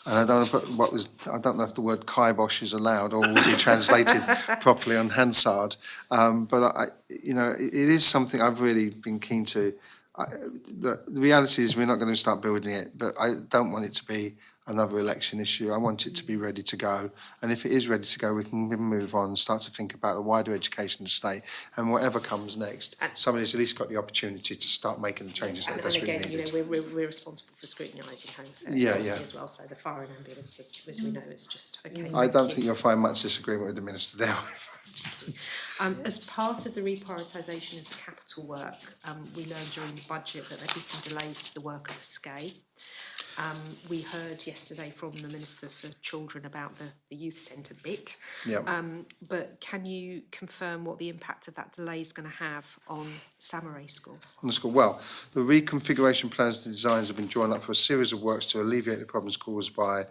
and I don't know I don't know if the word kibosh is allowed or will be translated properly on Hansard. But it is something I've really been keen to. The reality is we're not going to start building it, but I don't want it to be another election issue. I want it to be ready to go. And if it is ready to go, we can then move on and start to think about the wider education estate and whatever comes next. Somebody's at least got the opportunity to start making the changes that are And desperately again, needed. we're responsible for scrutinising home affairs Yeah, policy yeah. as well, so the fire and ambulance, as we know, is just, okay. I don't you. think you'll find much disagreement with the Minister there. As part of the reprioritisation of the capital work, we learned during the budget that there'd be some delays to the work of the SCAE. We heard yesterday from the Minister for Children about the youth centre bit. Yeah. But can you confirm what the impact of that delay is going to have on Samaray School? On the school, well, the reconfiguration plans and designs have been drawn up for a series of works to alleviate the problems caused by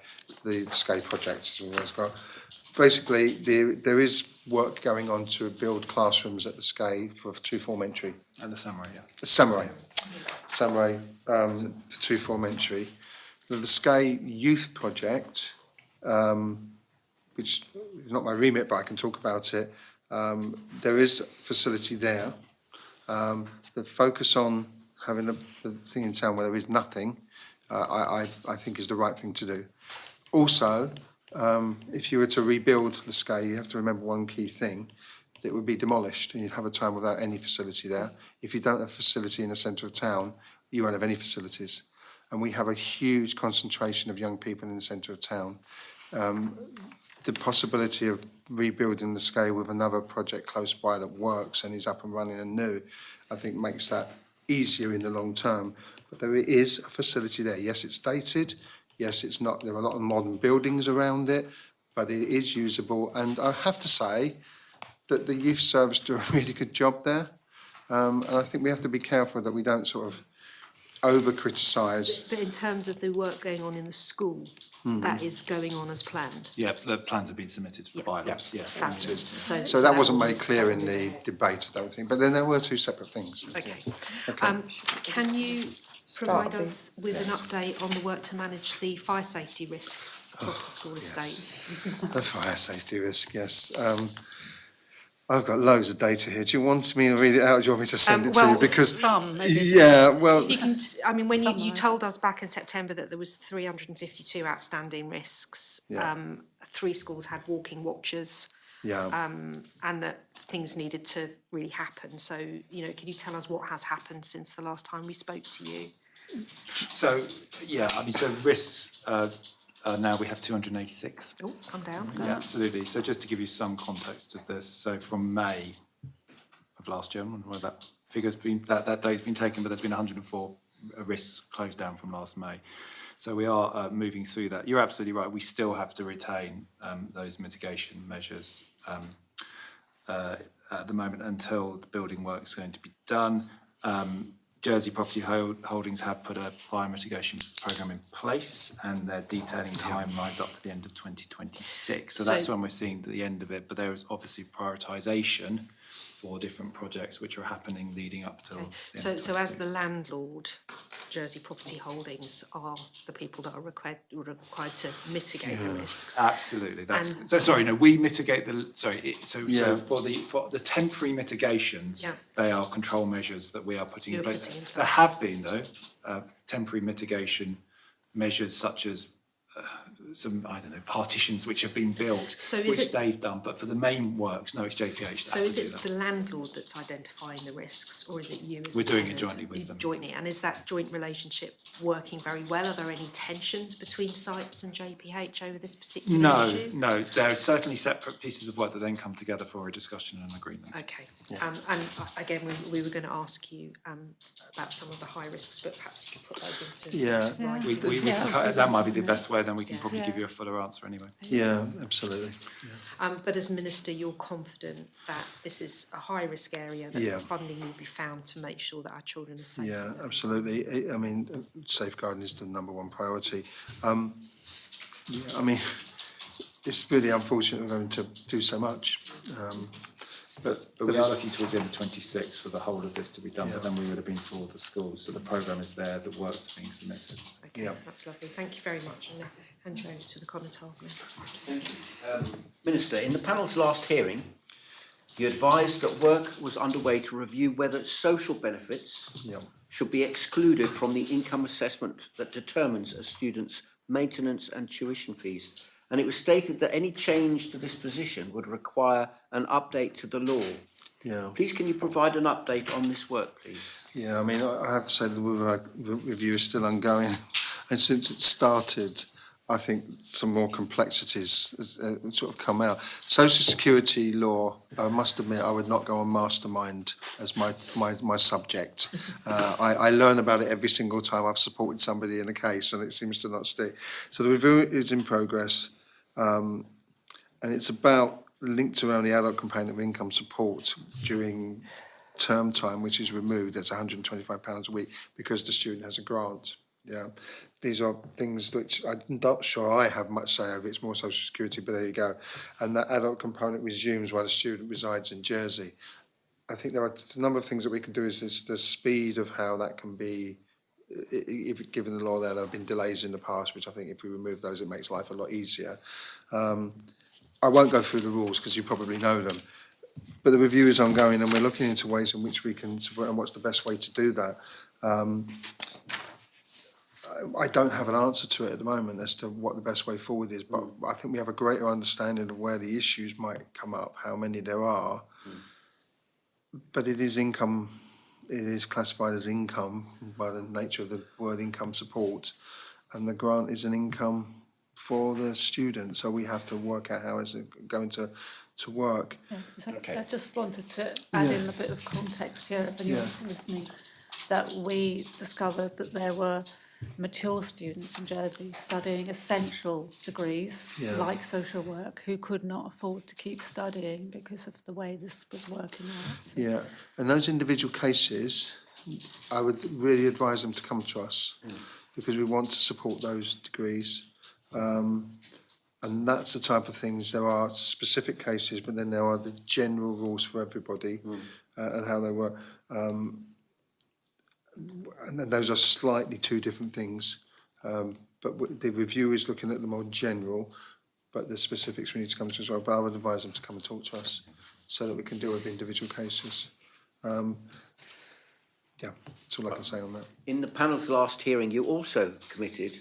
the SCAE project, as we've always got. Basically, there is work going on to build classrooms at the SCAE for two form entry. And the summary, yeah. Samaray, for two form entry. The SCAE youth project, which is not my remit, but I can talk about it. There is a facility there. The focus on having the thing in town where there is nothing, I think is the right thing to do. Also, if you were to rebuild the SCAE, you have to remember one key thing. It would be demolished and you'd have a time without any facility there. If you don't have a facility in the centre of town, you won't have any facilities. And we have a huge concentration of young people in the centre of town. The possibility of rebuilding the SCAE with another project close by that works and is up and running and new, I think makes that easier in the long term. But there is a facility there. Yes, it's dated. Yes, it's not. There are a lot of modern buildings around it, but it is usable. And I have to say that the youth service do a really good job there. And I think we have to be careful that we don't sort of over-criticise. But in terms of the work going on in the school, that is going on as planned. Yeah, the plans have been submitted for the bylaws, yeah. Fabulous. So that wasn't made clear in the debate, I don't think. But then there were two separate things. Okay. Can you provide us with an update on the work to manage the fire safety risk across the school estate? The fire safety risk, yes. I've got loads of data here. Do you want me to read it out? Or do you want me to send it to you? Because yeah, well, You can. I mean, when you told us back in September that there was 352 outstanding risks, Yeah. 3 schools had walking watchers, yeah. and that things needed to really happen. So, can you tell us what has happened since the last time we spoke to you? So, yeah, I mean, so risks, now we have 286. Oh, it's come down. Yeah, absolutely. So just to give you some context of this, so from May of last year, I don't know where that figure's been, that date's been taken, but there's been 104 risks closed down from last May. So we are moving through that. You're absolutely right. We still have to retain those mitigation measures at the moment until the building work is going to be done. Jersey Property Holdings have put a fire mitigation programme in place and they're detailing timelines up to the end of 2026. So that's when we're seeing the end of it. But there is obviously prioritisation for different projects which are happening leading up to. So as the landlord, Jersey Property Holdings are the people that are required to mitigate the risks. Absolutely. That's And- so. Sorry, no. We mitigate the. Sorry. So for the temporary mitigations, they are control measures that we are putting in place. There have been though temporary mitigation measures such as some, I don't know, partitions which have been built, So is which it- they've done. But for the main works, no, it's JPH. So is it the landlord that's identifying the risks, or is it you as the We're doing it tenant? jointly with You them. Jointly, and is that joint relationship working very well? Are there any tensions between SIPES and JPH over this particular No, issue? no. There are certainly separate pieces of work that then come together for a discussion and agreement. Okay, and again, we were going to ask you about some of the high risks, but perhaps you could put those into writing. We can, that might be the best way. Then we can probably give you a fuller answer anyway. Yeah, absolutely. But as Minister, you're confident that this is a high-risk area, that Yeah. funding will be found to make sure that our children are safe. Yeah, absolutely. I mean, safeguarding is the number one priority. I mean, it's really unfortunate we're going to do so much. But we are looking towards the end of 26 for the whole of this to be done, but then we would have been through all the schools. So the programme is there, the work's being submitted. Okay, that's lovely. Thank you very much. And now hand you over to the Commentator. Thank you. Minister, in the panel's last hearing, you advised that work was underway to review whether social benefits should be excluded from the income assessment that determines a student's maintenance and tuition fees. And it was stated that any change to this position would require an update to the law. Yeah. Please can you provide an update on this work, please? Yeah, I mean, I have to say the review is still ongoing, and since it started, I think some more complexities sort of come out. Social Security law, I must admit, I would not go on mastermind as my subject. I learn about it every single time I've supported somebody in a case, and it seems to not stick. So the review is in progress, and it's about linked around the adult component of income support during term time, which is removed. That's £125 a week because the student has a grant. Yeah, these are things which I'm not sure I have much say over. It's more Social Security, but there you go. And that adult component resumes while the student resides in Jersey. I think there are a number of things that we can do. Is the speed of how that can be. If given the law, there have been delays in the past, which I think if we remove those, it makes life a lot easier. I won't go through the rules because you probably know them, but the review is ongoing and we're looking into ways in which we can support and what's the best way to do that. I don't have an answer to it at the moment as to what the best way forward is, but I think we have a greater understanding of where the issues might come up, how many there are. But it is income, it is classified as income by the nature of the word income support, and the grant is an income for the student, so we have to work out how is it going to work. Yeah, so Okay. I just wanted to add in a bit of context here, if anyone's listening, that we discovered that there were mature students in Jersey studying essential degrees, like social work, who could not afford to keep studying because of the way this was working out. So Yeah, and those individual cases, I would really advise them to come to us because we want to support those degrees. And that's the type of things, there are specific cases, but then there are the general rules for everybody and how they work. And then those are slightly two different things. But the review is looking at the more general, but the specifics we need to come to as well. But I would advise them to come and talk to us so that we can deal with individual cases. Yeah, that's all I can say on that. In the panel's last hearing, you also committed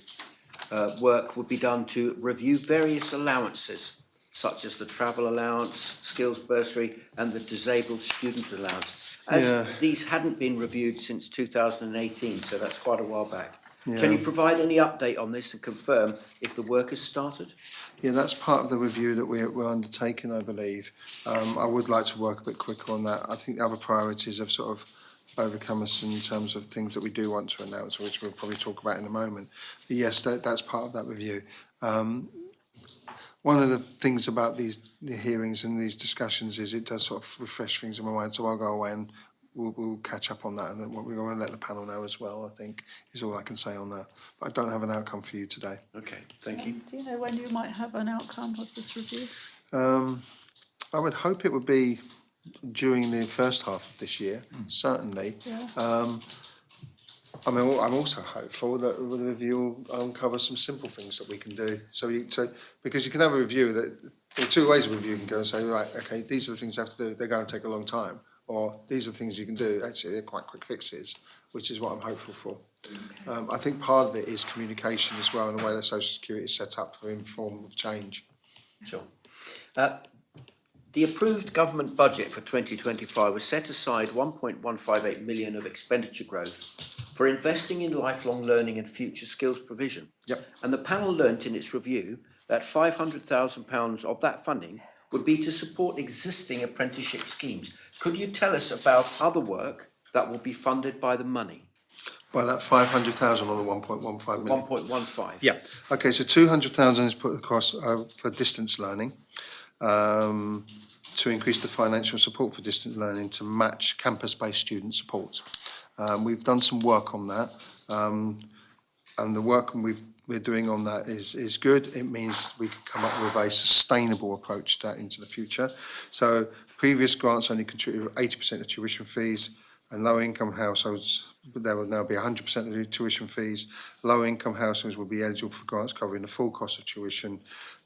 work would be done to review various allowances, such as the travel allowance, skills bursary, and the disabled student allowance. As these hadn't been reviewed since 2018, so that's quite a while back. Yeah. Can you provide any update on this and confirm if the work has started? Yeah, that's part of the review that we're undertaking, I believe. I would like to work a bit quicker on that. I think the other priorities have sort of overcome us in terms of things that we do want to announce, which we'll probably talk about in a moment. But yes, that's part of that review. One of the things about the hearings and these discussions is it does sort of refresh things in my mind. So I'll go away and we'll catch up on that, and then what we're going to let the panel know as well, I think, is all I can say on that. But I don't have an outcome for you today. Okay, thank you. do you know when you might have an outcome of this review? I would hope it would be during the first half of this year, certainly. Yeah. I mean, I'm also hopeful that the review will uncover some simple things that we can do. So because you can have a review that, there are two ways a review can go and say, right, okay, these are the things you have to do, they're going to take a long time. Or these are things you can do, actually, they're quite quick fixes, which is what I'm hopeful for. Okay. I think part of it is communication as well, and the way that Social Security is set up for informed change. Sure. The approved government budget for 2025 was set aside 1.158 million of expenditure growth for investing in lifelong learning and future skills provision. Yep. And the panel learnt in its review that £500,000 of that funding would be to support existing apprenticeship schemes. Could you tell us about other work that will be funded by the money? By that 500,000 or the 1.15 million? 1.15. Yeah. Okay, so 200,000 is put across for distance learning, to increase the financial support for distance learning to match campus-based student support. We've done some work on that, and the work we're doing on that is good. It means we can come up with a sustainable approach to that into the future. So previous grants only contributed 80% of tuition fees, and low-income households, there will now be 100% of the tuition fees. Low-income households will be eligible for grants covering the full cost of tuition,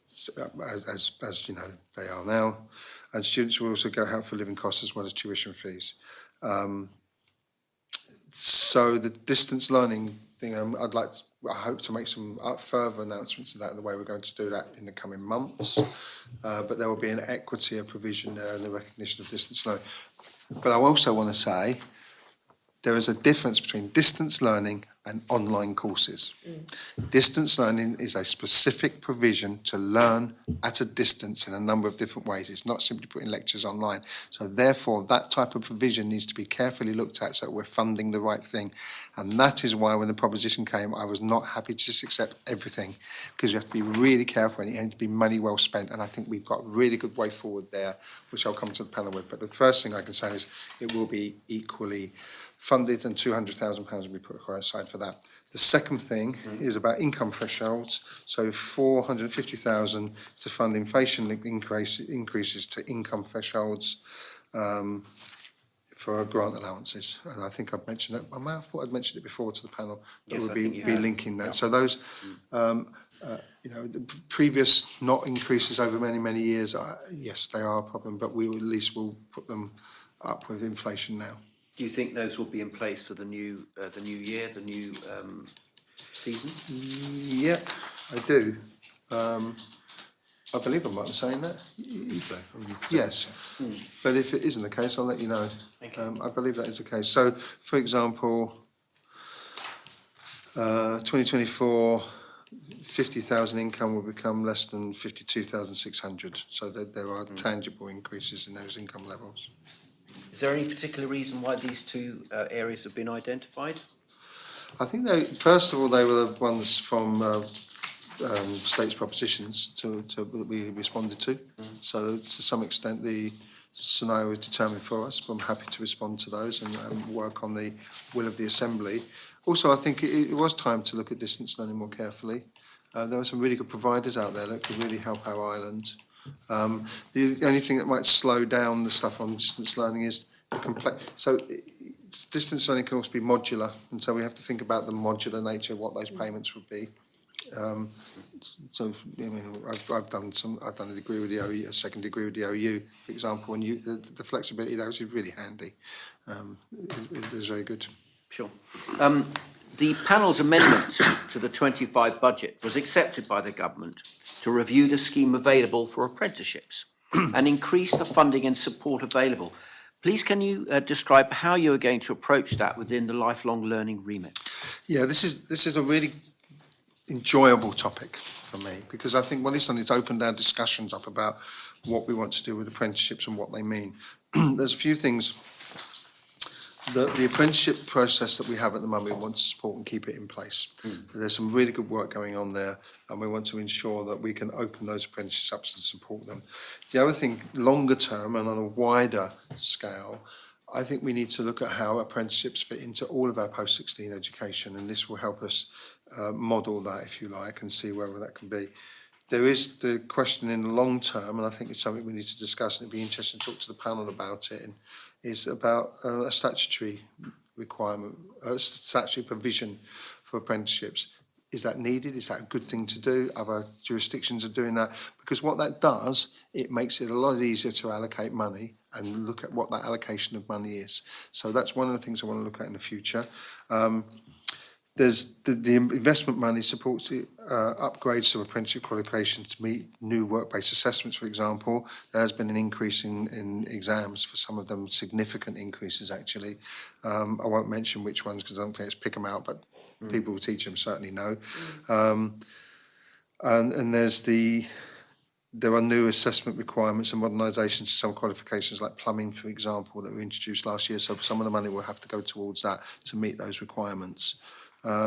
as you know they are now. And students will also get help for living costs as well as tuition fees. So the distance learning thing, I'd like I hope to make some further announcements of that, and the way we're going to do that in the coming months. But there will be an equity, a provision there, and the recognition of distance learning. But I also want to say there is a difference between distance learning and online courses. Distance learning is a specific provision to learn at a distance in a number of different ways. It's not simply putting lectures online. So therefore, that type of provision needs to be carefully looked at so that we're funding the right thing. And that is why when the proposition came, I was not happy to just accept everything, because you have to be really careful and it has to be money well spent. And I think we've got a really good way forward there, which I'll come to the panel with. But the first thing I can say is it will be equally funded, and £200,000 will be put aside for that. The second thing is about income thresholds. So 450,000 to fund inflation-linked increases to income thresholds for grant allowances. And I think I've mentioned it. I thought I'd mentioned it before to the panel. That Yes, would I be think you have. linking that. Yeah. So those, the previous not increases over many, many years, yes, they are a problem, but we at least will put them up with inflation now. Do you think those will be in place for the new year, the new season? Yep, I do. I believe I might be saying that. Yes, but if it isn't the case, I'll let you know. Thank you. I believe that is the case. So, for example, 2024, 50,000 income will become less than 52,600. So there are tangible increases in those income levels. Is there any particular reason why these two areas have been identified? I think first of all, they were the ones from states propositions that we responded to. So to some extent, the scenario was determined for us, but I'm happy to respond to those and work on the will of the Assembly. Also, I think it was time to look at distance learning more carefully. There are some really good providers out there that could really help our island. The only thing that might slow down the stuff on distance learning is the complex. So distance learning can also be modular, and so we have to think about the modular nature of what those payments would be. So I mean, I've done a degree with the OU, a second degree with the OU, for example, and the flexibility of those is really handy. It was very good. Sure. The panel's amendment to the 25 budget was accepted by the government to review the scheme available for apprenticeships and increase the funding and support available. Please, can you describe how you are going to approach that within the lifelong learning remit? Yeah, this is a really enjoyable topic for me, because I think what it's done is opened our discussions up about what we want to do with apprenticeships and what they mean. There's a few things. The apprenticeship process that we have at the moment, we want to support and keep it in place. There's some really good work going on there, and we want to ensure that we can open those apprenticeships up and support them. The other thing, longer term and on a wider scale, I think we need to look at how apprenticeships fit into all of our post-16 education, and this will help us model that, if you like, and see whether that can be. There is the question in the long term, and I think it's something we need to discuss, and it'd be interesting to talk to the panel about it, and is about a statutory requirement, a statutory provision for apprenticeships. Is that needed? Is that a good thing to do? Other jurisdictions are doing that, because what that does, it makes it a lot easier to allocate money and look at what that allocation of money is. So that's one of the things I want to look at in the future. There's the investment money supports the upgrades to apprenticeship qualifications to meet new work-based assessments, for example. There has been an increase in exams for some of them, significant increases actually. I won't mention which ones because I don't think it's pick them out, but people who teach them certainly know. And there are new assessment requirements and modernisations to some qualifications like plumbing, for example, that were introduced last year. So some of the money will have to go towards that to meet those requirements. There's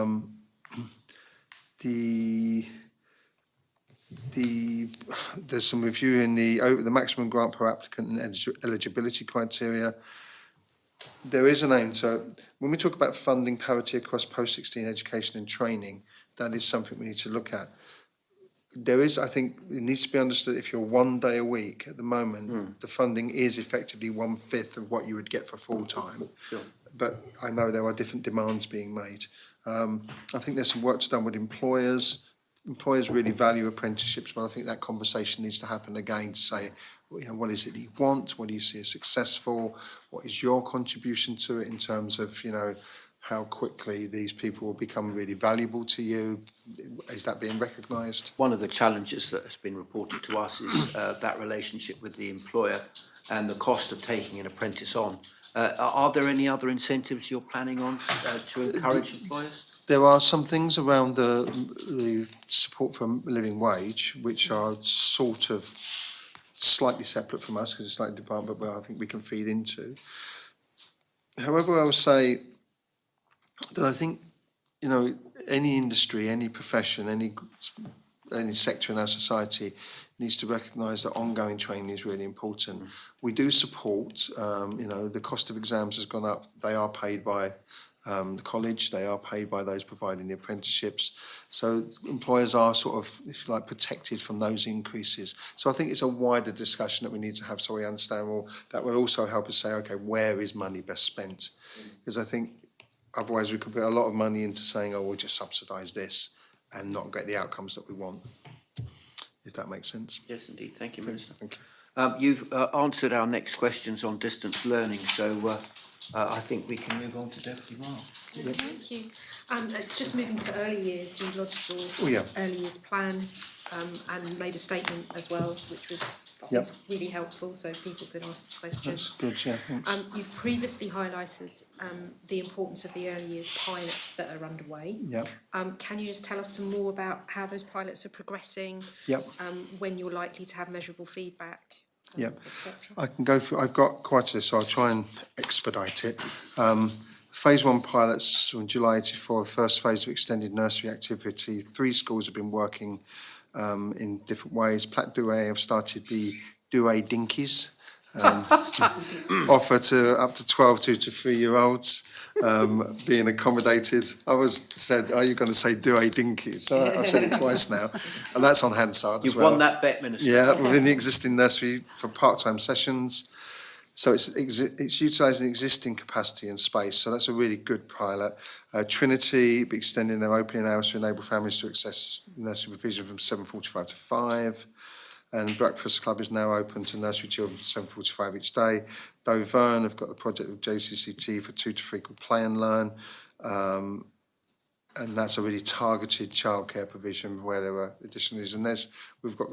some review in the maximum grant per applicant and eligibility criteria. There is an aim to, when we talk about funding parity across post-16 education and training, that is something we need to look at. There is, I think, it needs to be understood, if you're 1 day a week at the moment, the funding is effectively 1/5 of what you would get for full-time. Sure. But I know there are different demands being made. I think there's some work to done with employers. Employers really value apprenticeships, but I think that conversation needs to happen again to say, you know, what is it that you want? What do you see as successful? What is your contribution to it in terms of, you know, how quickly these people will become really valuable to you? Is that being recognised? One of the challenges that has been reported to us is that relationship with the employer and the cost of taking an apprentice on. Are there any other incentives you're planning on to encourage employers? There are some things around the support for living wage, which are sort of slightly separate from us because it's slightly department, but I think we can feed into. However, I will say that I think, you know, any industry, any profession, any sector in our society needs to recognise that ongoing training is really important. We do support, you know, the cost of exams has gone up. They are paid by the college, they are paid by those providing the apprenticeships. So employers are sort of, if you like, protected from those increases. So I think it's a wider discussion that we need to have so we understand, well, that will also help us say, okay, where is money best spent? Because I think otherwise we could put a lot of money into saying, oh, we'll just subsidise this and not get the outcomes that we want, if that makes sense. Yes, indeed. Thank you, Minister. Thank you. You've answered our next questions on distance learning, so I think we can move on to Deputy Mark. Thank you. It's just moving to early years, geological early years plan, and made a statement as well, which was really helpful, so people could ask questions. That's good, yeah, thanks. You've previously highlighted the importance of the early years pilots that are underway. Yep. Can you just tell us some more about how those pilots are progressing? Yep. When you're likely to have measurable feedback? Yep. etc. I can go through, I've got quite a list, so I'll try and expedite it. Phase 1 pilots from July 84, the first phase of extended nursery activity. 3 schools have been working in different ways. Platt Douay have started the Douay Dinkies, offer to up to 12 2 to 3-year-olds being accommodated. I was said, are you going to say Douay Dinkies? So I've said it twice now, and that's on Hansard as well. You've won that bet, Minister. Yeah, within the existing nursery for part-time sessions. So it's utilising existing capacity and space. So that's a really good pilot. Trinity be extending their opening hours to enable families to access nursery provision from 7:45 to 5. And Breakfast Club is now open to nursery children from 7:45 each day. Doverne have got a project with JCCT for 2 to 3 called Play and Learn. And that's a really targeted childcare provision where there are additionals. And we've got,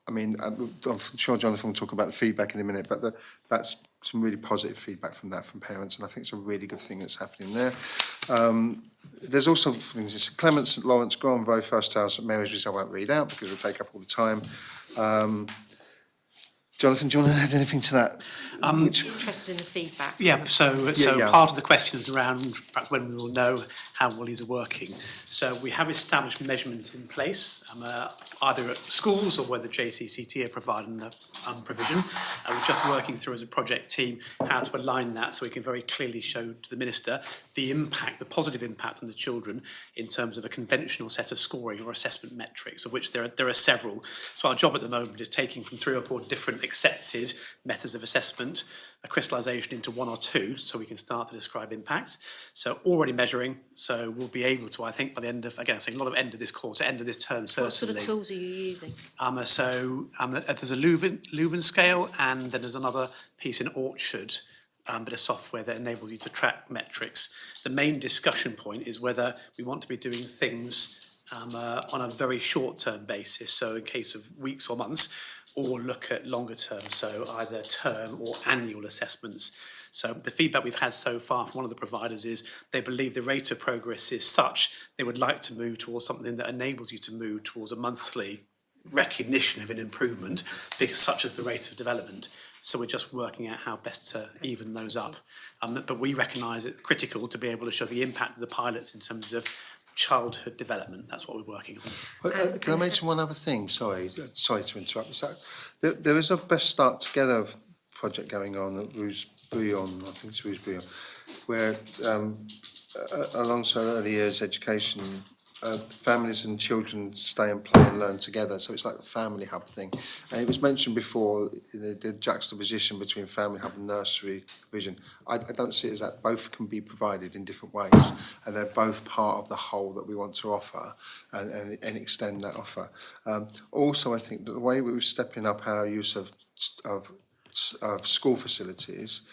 I mean, I'm sure Jonathan will talk about the feedback in a minute, but that's some really positive feedback from that from parents, and I think it's a really good thing that's happening there. There's also things, Clement, St Lawrence, Grand Row, First House, St Mary's, which I won't read out because it'll take up all the time. Jonathan, do you want to add anything to that? Interested in the feedback. Yeah, so part of the question is around perhaps when we will know how Woolies are working. So we have established measurement in place, either at schools or where the JCCT are providing the provision. We're just working through as a project team how to align that so we can very clearly show to the Minister the impact, the positive impact on the children in terms of a conventional set of scoring or assessment metrics, of which there are several. So our job at the moment is taking from 3 or 4 different accepted methods of assessment, a crystallisation into 1 or 2, so we can start to describe impacts. So already measuring, so we'll be able to, I think, by the end of, again, I'm saying a lot of end of this quarter, end of this term, certainly. What sort of tools are you using? There's a Leuven scale, and then there's another piece in Orchard, bit of software that enables you to track metrics. The main discussion point is whether we want to be doing things on a very short-term basis, so in case of weeks or months, or look at longer term, so either term or annual assessments. So the feedback we've had so far from one of the providers is they believe the rate of progress is such they would like to move towards something that enables you to move towards a monthly recognition of an improvement, because such is the rate of development. So we're just working out how best to even those up. But we recognise it critical to be able to show the impact of the pilots in terms of childhood development. That's what we're working on. Can I mention one other thing? Sorry to interrupt. So, there is a Best Start Together project going on at Rouge Bouillon, I think it's Rouge Bouillon, where alongside early years education, families and children stay and play and learn together. So it's like the family hub thing. And it was mentioned before, the juxtaposition between family hub and nursery vision. I don't see it as that both can be provided in different ways, and they're both part of the whole that we want to offer and extend that offer. Also, I think that the way we're stepping up our use of school facilities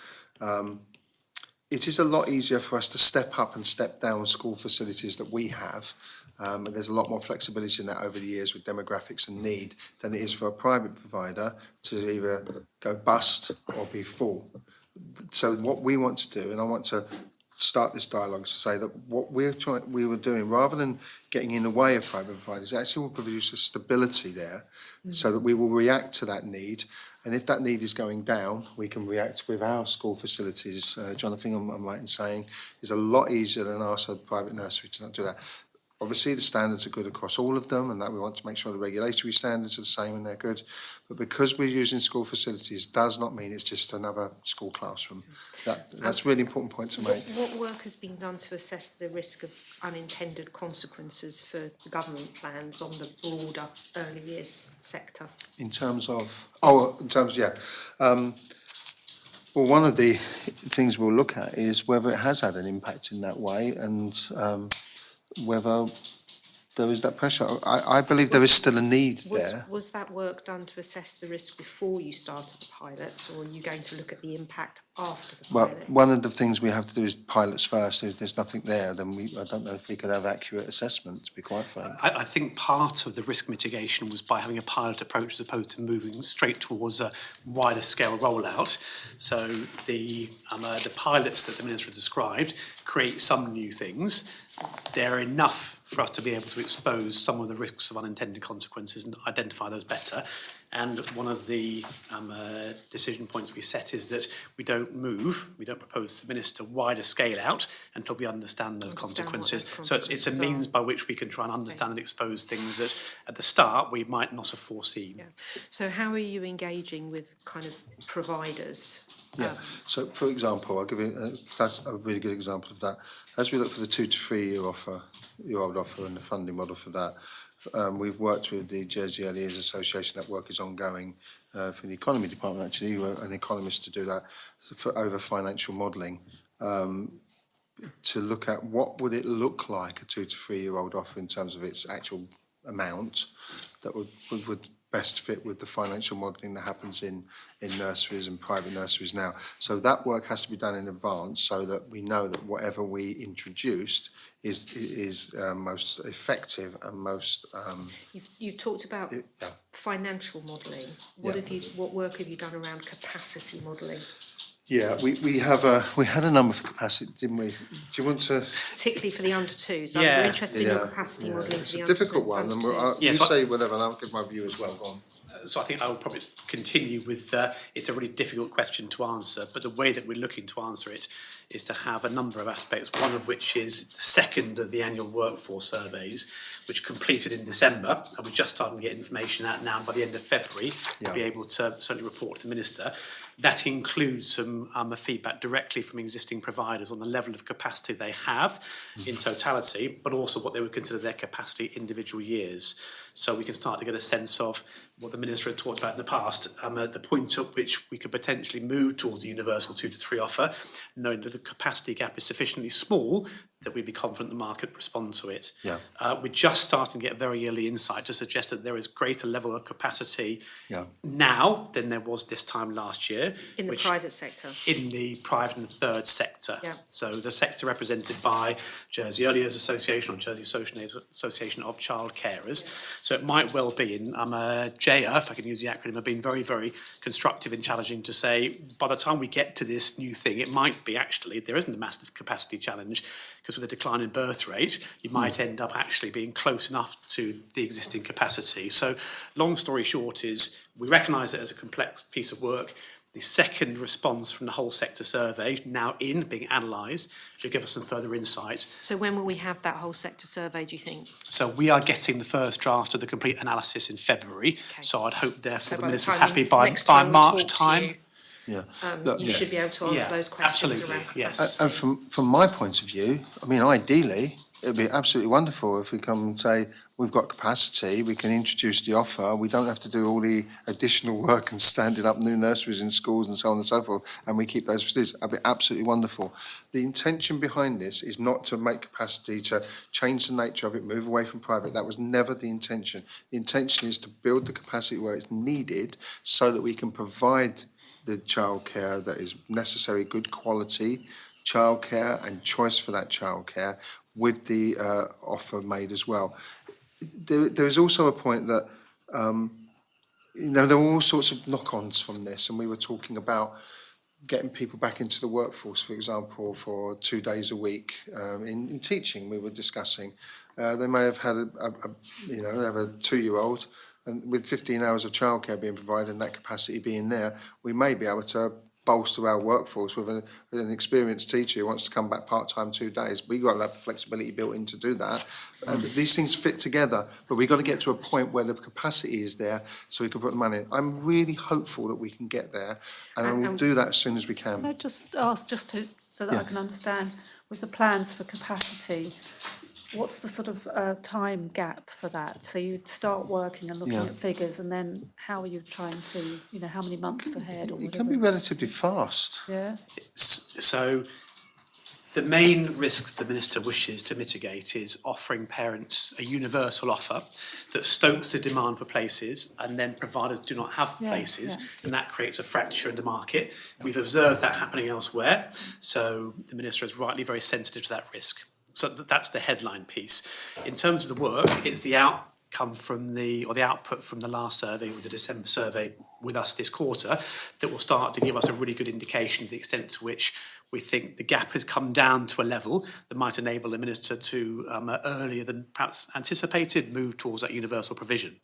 it is a lot easier for us to step up and step down school facilities that we have. And there's a lot more flexibility in that over the years with demographics and need than it is for a private provider to either go bust or be full. So what we want to do, and I want to start this dialogue to say that what we were doing, rather than getting in the way of private providers, actually will produce a stability there, so that we will react to that need. And if that need is going down, we can react with our school facilities. Jonathan, I'm right in saying, is a lot easier than ask a private nursery to not do that. Obviously, the standards are good across all of them, and that we want to make sure the regulatory standards are the same and they're good. But because we're using school facilities does not mean it's just another school classroom. That's a really important point to make. What work has been done to assess the risk of unintended consequences for government plans on the broader early years sector? In terms of, well, one of the things we'll look at is whether it has had an impact in that way, and whether there is that pressure. I believe there is still a need there. Was that work done to assess the risk before you started the pilots, or are you going to look at the impact after the Well, pilots? one of the things we have to do is pilots first. If there's nothing there, then I don't know if we could have accurate assessment, to be quite frank. I think part of the risk mitigation was by having a pilot approach as opposed to moving straight towards a wider scale rollout. So the pilots that the Minister described create some new things. They're enough for us to be able to expose some of the risks of unintended consequences and identify those better. And one of the decision points we set is that we don't propose to the Minister wider scale out until we understand those consequences. So it's a means by which we can try and understand and expose things that at the start we might not have foreseen. Yeah. So how are you engaging with kind of providers? Yeah, so for example, I'll give you, that's a really good example of that. As we look for the 2 to 3 year old offer and the funding model for that, we've worked with the Jersey Early Years Association. That work is ongoing for the economy department, actually, an economist to do that over financial modelling, to look at what would it look like a 2 to 3 year old offer in terms of its actual amount that would best fit with the financial modelling that happens in nurseries and private nurseries now. So that work has to be done in advance so that we know that whatever we introduced is most effective and most. You've talked about financial modelling. What work have you done around capacity modelling? Yeah, we had a number for capacity, didn't we? Do you want to? Particularly for the under twos. Yeah. We're interested in your capacity modelling It's for the a difficult one, and you say whatever, and I'll give my view as well. Go on. So I think I will probably continue with, it's a really difficult question to answer, but the way that we're looking to answer it is to have a number of aspects, one of which is the second of the annual workforce surveys, which completed in December, and we're just starting to get information out now. By the end of February, we'll be able to certainly report to the Minister. That includes some feedback directly from existing providers on the level of capacity they have in totality, but also what they would consider their capacity individual years. So we can start to get a sense of what the Minister had talked about in the past, at the point at which we could potentially move towards a universal 2 to 3 offer, knowing that the capacity gap is sufficiently small that we'd be confident the market would respond to it. Yeah. We're just starting to get very early insight to suggest that there is greater level of capacity now than there was this time last year. In the private sector? In the private and third sector. Yeah. So the sector represented by Jersey Early Years Association or Jersey Association of Child Carers. So it might well be, and JEA, if I can use the acronym, have been very, very constructive and challenging to say, by the time we get to this new thing, it might be actually, there isn't a massive capacity challenge, because with a decline in birth rate, you might end up actually being close enough to the existing capacity. So long story short is, we recognise it as a complex piece of work. The second response from the whole sector survey, now being analysed, should give us some further insight. So when will we have that whole sector survey, do you think? So we are getting the first draft of the complete analysis in February. Okay. So I'd hope therefore the Minister's happy by March time. Yeah, you should be able to answer those questions. Absolutely, around yes. And from my point of view, I mean, ideally, it would be absolutely wonderful if we come and say, we've got capacity, we can introduce the offer, we don't have to do all the additional work and standing up new nurseries in schools and so on and so forth, and we keep those facilities. That'd be absolutely wonderful. The intention behind this is not to make capacity, to change the nature of it, move away from private. That was never the intention. The intention is to build the capacity where it's needed so that we can provide the childcare that is necessary, good quality, childcare and choice for that childcare with the offer made as well. There is also a point that there are all sorts of knock-ons from this, and we were talking about getting people back into the workforce, for example, for 2 days a week in teaching. We were discussing they may have had have a 2-year-old, and with 15 hours of childcare being provided and that capacity being there, we may be able to bolster our workforce with an experienced teacher who wants to come back part-time 2 days. We've got to have the flexibility built in to do that. These things fit together, but we've got to get to a point where the capacity is there so we can put the money in. I'm really hopeful that we can get there, and I will do that as soon as we can. Can I just ask, so that I can understand, with the plans for capacity, what's the sort of time gap for that? So you'd start working and looking at figures, and then how are you trying to, how many months ahead or whatever? It can be relatively fast. Yeah. So the main risks the Minister wishes to mitigate is offering parents a universal offer that stokes the demand for places, and then providers do not have places, and that creates a fracture in the market. We've observed that happening elsewhere, so the Minister is rightly very sensitive to that risk. So that's the headline piece. In terms of the work, it's the outcome from the output from the last survey, or the December survey with us this quarter, that will start to give us a really good indication of the extent to which we think the gap has come down to a level that might enable the Minister to, earlier than perhaps anticipated, move towards that universal provision.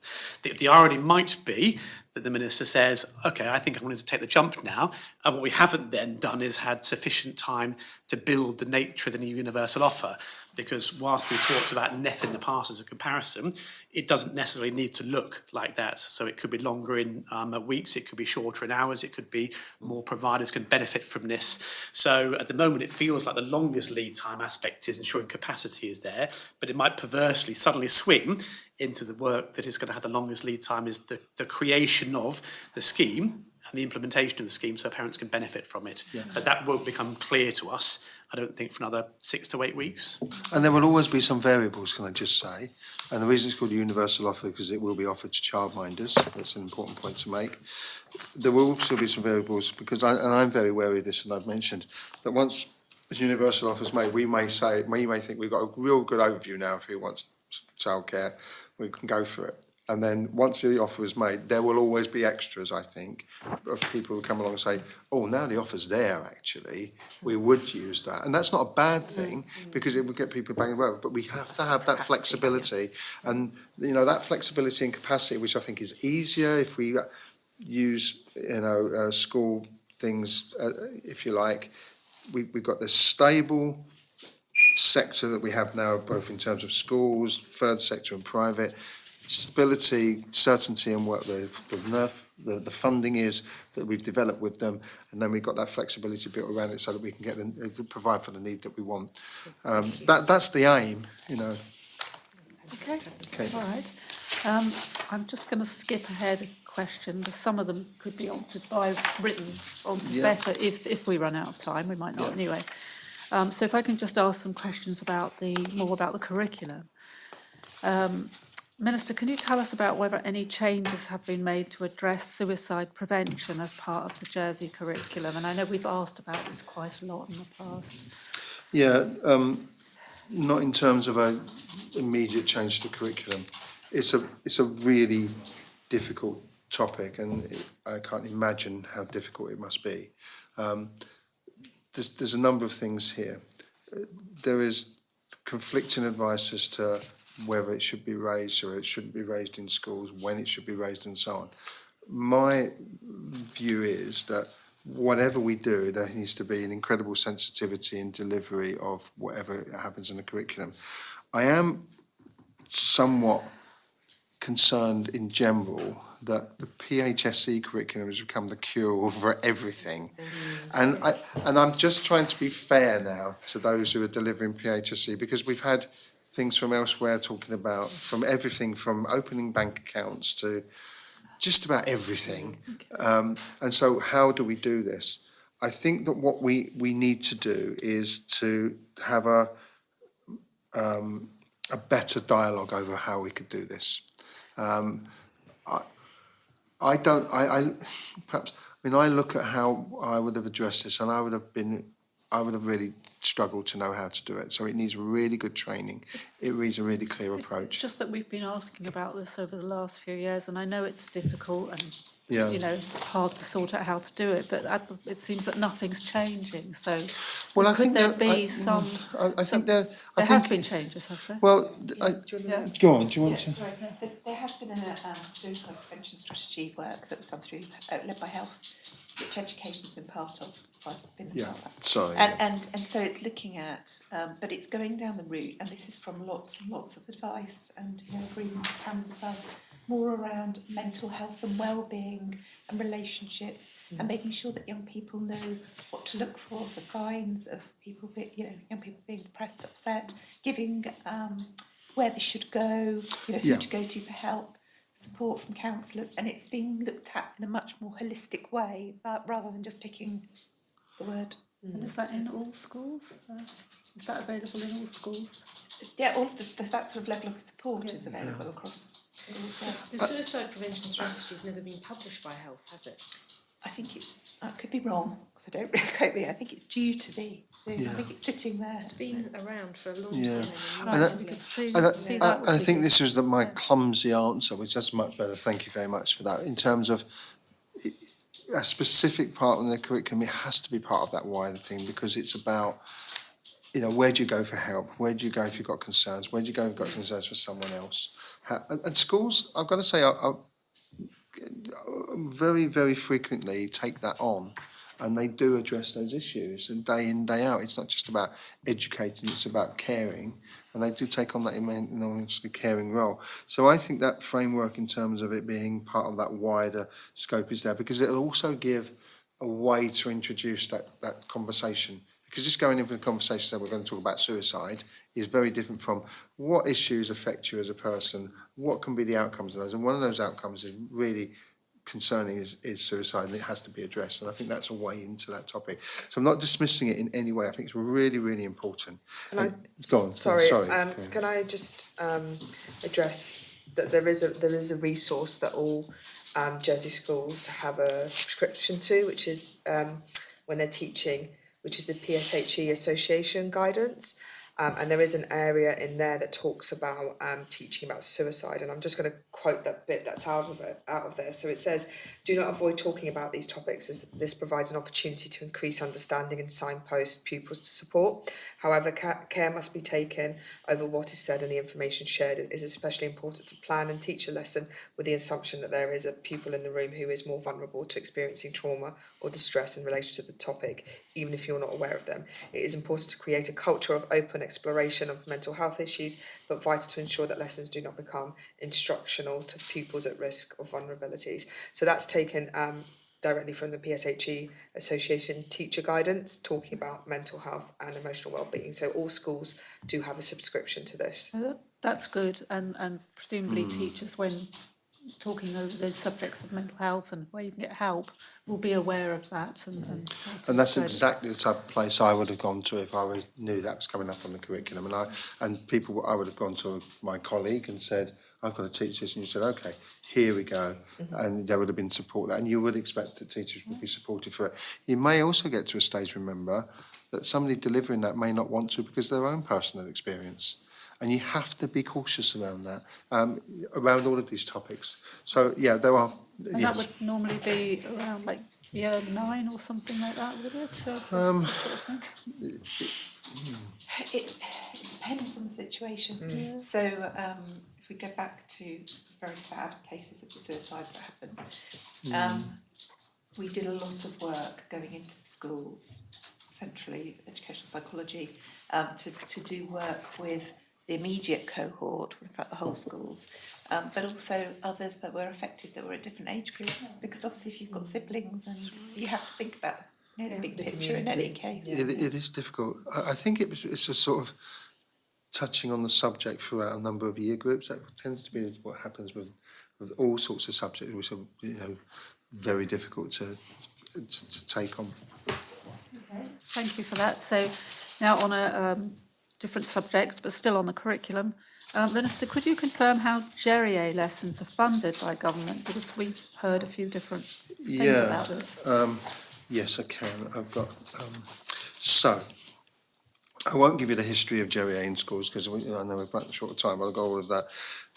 The irony might be that the Minister says, OK, I think I wanted to take the jump now, and what we haven't then done is had sufficient time to build the nature of the new universal offer. Because whilst we talked about NEF in the past as a comparison, it doesn't necessarily need to look like that. So it could be longer in weeks, it could be shorter in hours, it could be more providers can benefit from this. So at the moment, it feels like the longest lead time aspect is ensuring capacity is there, but it might perversely suddenly swing into the work that is going to have the longest lead time is the creation of the scheme and the implementation of the scheme so parents can benefit from it. But that won't become clear to us, I don't think, for another 6 to 8 weeks. And there will always be some variables, can I just say? And the reason it's called a universal offer because it will be offered to childminders. That's an important point to make. There will also be some variables because, I'm very wary of this, and I've mentioned that once the universal offer is made, we may think we've got a real good overview now of who wants childcare, we can go for it. And then once the offer is made, there will always be extras, I think, of people who come along and say, oh, now the offer's there, actually, we would use that. And that's not a bad thing because it would get people banging around, but we have to have that flexibility. And, that flexibility and capacity, which I think is easier if we use, school things, if you like. We've got this stable sector that we have now, both in terms of schools, third sector and private. Stability, certainty in what the funding is that we've developed with them, and then we've got that flexibility built around it so that we can provide for the need that we want. That's the aim, Okay. All right. I'm just going to skip ahead a question. Some of them could be answered better if we run out of time. We might not anyway. So if I can just ask some questions about more about the curriculum. Minister, can you tell us about whether any changes have been made to address suicide prevention as part of the Jersey curriculum? And I know we've asked about this quite a lot in the past. Yeah, not in terms of an immediate change to curriculum. It's a really difficult topic, and I can't imagine how difficult it must be. There's a number of things here. There is conflicting advice as to whether it should be raised or it shouldn't be raised in schools, when it should be raised and so on. My view is that whatever we do, there needs to be an incredible sensitivity in delivery of whatever happens in the curriculum. I am somewhat concerned in general that the PHSE curriculum has become the cure for everything. And I'm just trying to be fair now to those who are delivering PHSE, because we've had things from elsewhere talking about from everything from opening bank accounts to just about everything. And so how do we do this? I think that what we need to do is to have a better dialogue over how we could do this. I look at how I would have addressed this, and I would have been I would have really struggled to know how to do it. So it needs really good training. It needs a really clear It's approach. just that we've been asking about this over the last few years, and I know it's difficult and, Yeah. you know, it's hard to sort out how to do it, but it seems that nothing's changing, so Well, I could think there that- be I- some... I think there. There have been changes, have there? Well, Yeah. go on. Do you want to? Sorry, there has been a suicide prevention strategy work that was done through, led by Health, which education's been part of, so I've been Yeah. part of that. Sorry. And so it's looking at, but it's going down the route, and this is from lots and lots of advice and, you know, agreement with PAMS as well, more around mental health and well-being and relationships, and making sure that young people know what to look for signs of people, young people being depressed, upset, giving where they should go, you know, who Yeah. to go to for help, support from counsellors, and it's being looked at in a much more holistic way, rather than just picking the word. And is that in all schools? Is that available in all schools? Yeah, all of that sort of level of support is available across schools. Yeah. The suicide prevention strategy has never been published by Health, has it? I think I could be wrong, because I don't really quote me. I think it's due to be. I think it's sitting there. It's been around for a long Yeah. time. And Right, that- we could see And that would I be think good. this was my clumsy answer, which is much better. Thank you very much for that. In terms of a specific part of the curriculum, it has to be part of that wider thing, because it's about, you know, where do you go for help? Where do you go if you've got concerns? Where do you go if you've got concerns for someone else? And schools, I've got to say, I very, very frequently take that on, and they do address those issues, and day in, day out. It's not just about educating, it's about caring, and they do take on that enormously caring role. So I think that framework, in terms of it being part of that wider scope, is there, because it'll also give a way to introduce that conversation. Because just going into the conversation that we're going to talk about suicide is very different from what issues affect you as a person, what can be the outcomes of those, and one of those outcomes is really concerning is suicide, and it has to be addressed, and I think that's a way into that topic. So I'm not dismissing it in any way. I think it's really, really important. Can I? Go on. Sorry. Sorry. Can I just address that there is a resource that all Jersey schools have a subscription to, which is when they're teaching, which is the PSHE Association guidance. And there is an area in there that talks about teaching about suicide, and I'm just going to quote that bit that's out of there. So it says, "Do not avoid talking about these topics, as this provides an opportunity to increase understanding and signpost pupils to support. However, care must be taken over what is said, and the information shared. It is especially important to plan and teach a lesson with the assumption that there is a pupil in the room who is more vulnerable to experiencing trauma or distress in relation to the topic, even if you're not aware of them. It is important to create a culture of open exploration of mental health issues, but vital to ensure that lessons do not become instructional to pupils at risk of vulnerabilities." So that's taken directly from the PSHE Association teacher guidance, talking about mental health and emotional well-being. So all schools do have a subscription to this. That's good, and presumably teachers, when talking over those subjects of mental health and where you can get help, will be aware of that. And that's exactly the type of place I would have gone to if I knew that was coming up on the curriculum. And people, I would have gone to my colleague and said, "I've got to teach this," and you said, "Okay, here we go," and there would have been support there, and you would expect that teachers would be supportive for it. You may also get to a stage, remember, that somebody delivering that may not want to because of their own personal experience. And you have to be cautious around that, around all of these topics. So, yeah, there are... And that would normally be around like year 9 or something like that, would it? It depends on the situation. So if we go back to very sad cases of the suicides that happened, we did a lot of work going into the schools, centrally educational psychology, to do work with the immediate cohort, in fact the whole schools, but also others that were affected that were at different age groups, because obviously if you've got siblings, and so you have to think about the big picture in any case. It is difficult. I think it's a sort of touching on the subject throughout a number of year groups. That tends to be what happens with all sorts of subjects, which are, you know, very difficult to take on. Okay, thank you for that. So now on a different subject, but still on the curriculum, Minister, could you confirm how GERIA lessons are funded by government? Because we've heard a few different things about this. Yes, I can. I've got So, I won't give you the history of Jerry Ain schools because I know we've run short of time, but I'll go all of that.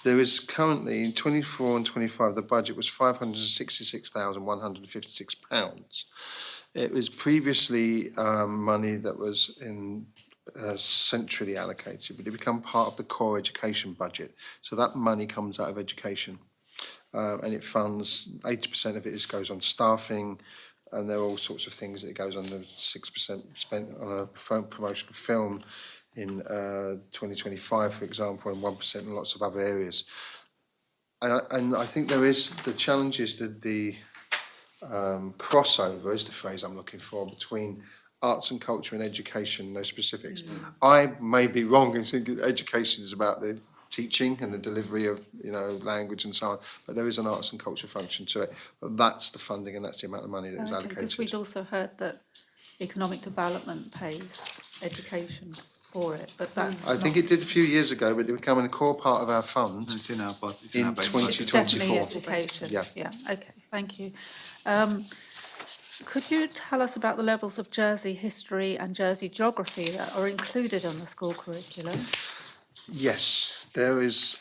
There is currently, in 24 and 25, the budget was £566,156. It was previously money that was in centrally allocated, but it become part of the core education budget. So that money comes out of education, and it funds 80% of it goes on staffing, and there are all sorts of things that it goes on. The 6% spent on a promotional film in 2025, for example, and 1% in lots of other areas. And I think there is the challenge is that the crossover is the phrase I'm looking for between arts and culture and education, those specifics. I may be wrong in thinking that education is about the teaching and the delivery of, language and so on, but there is an arts and culture function to it. But that's the funding and that's the amount of money that is Because allocated. we'd also heard that economic development pays education for it, but that's I think it did a few years ago, but it became a core part of our fund It's in our budget. It's in our base twenty- budget. It's definitely 2024. education. Yeah. Okay, thank you. Could you tell us about the levels of Jersey history and Jersey geography that are included in the school curriculum? Yes, there is.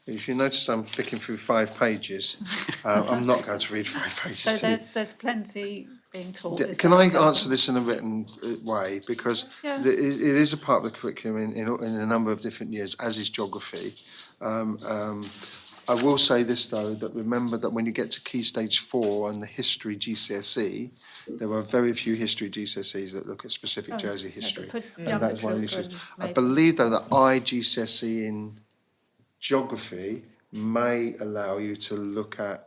If you notice, I'm flicking through 5 pages. I'm not going to read 5 pages. So to you. there's plenty being taught. Yeah, is can there? I answer this in a written way? Because Yeah. it is a part of the curriculum in a number of different years, as is geography. I will say this though, that remember that when you get to Key Stage 4 and the history GCSE, there are very few history GCSEs that look at specific Jersey history. For And younger that's one of the children, issues. I maybe. believe though that IGCSE in geography may allow you to look at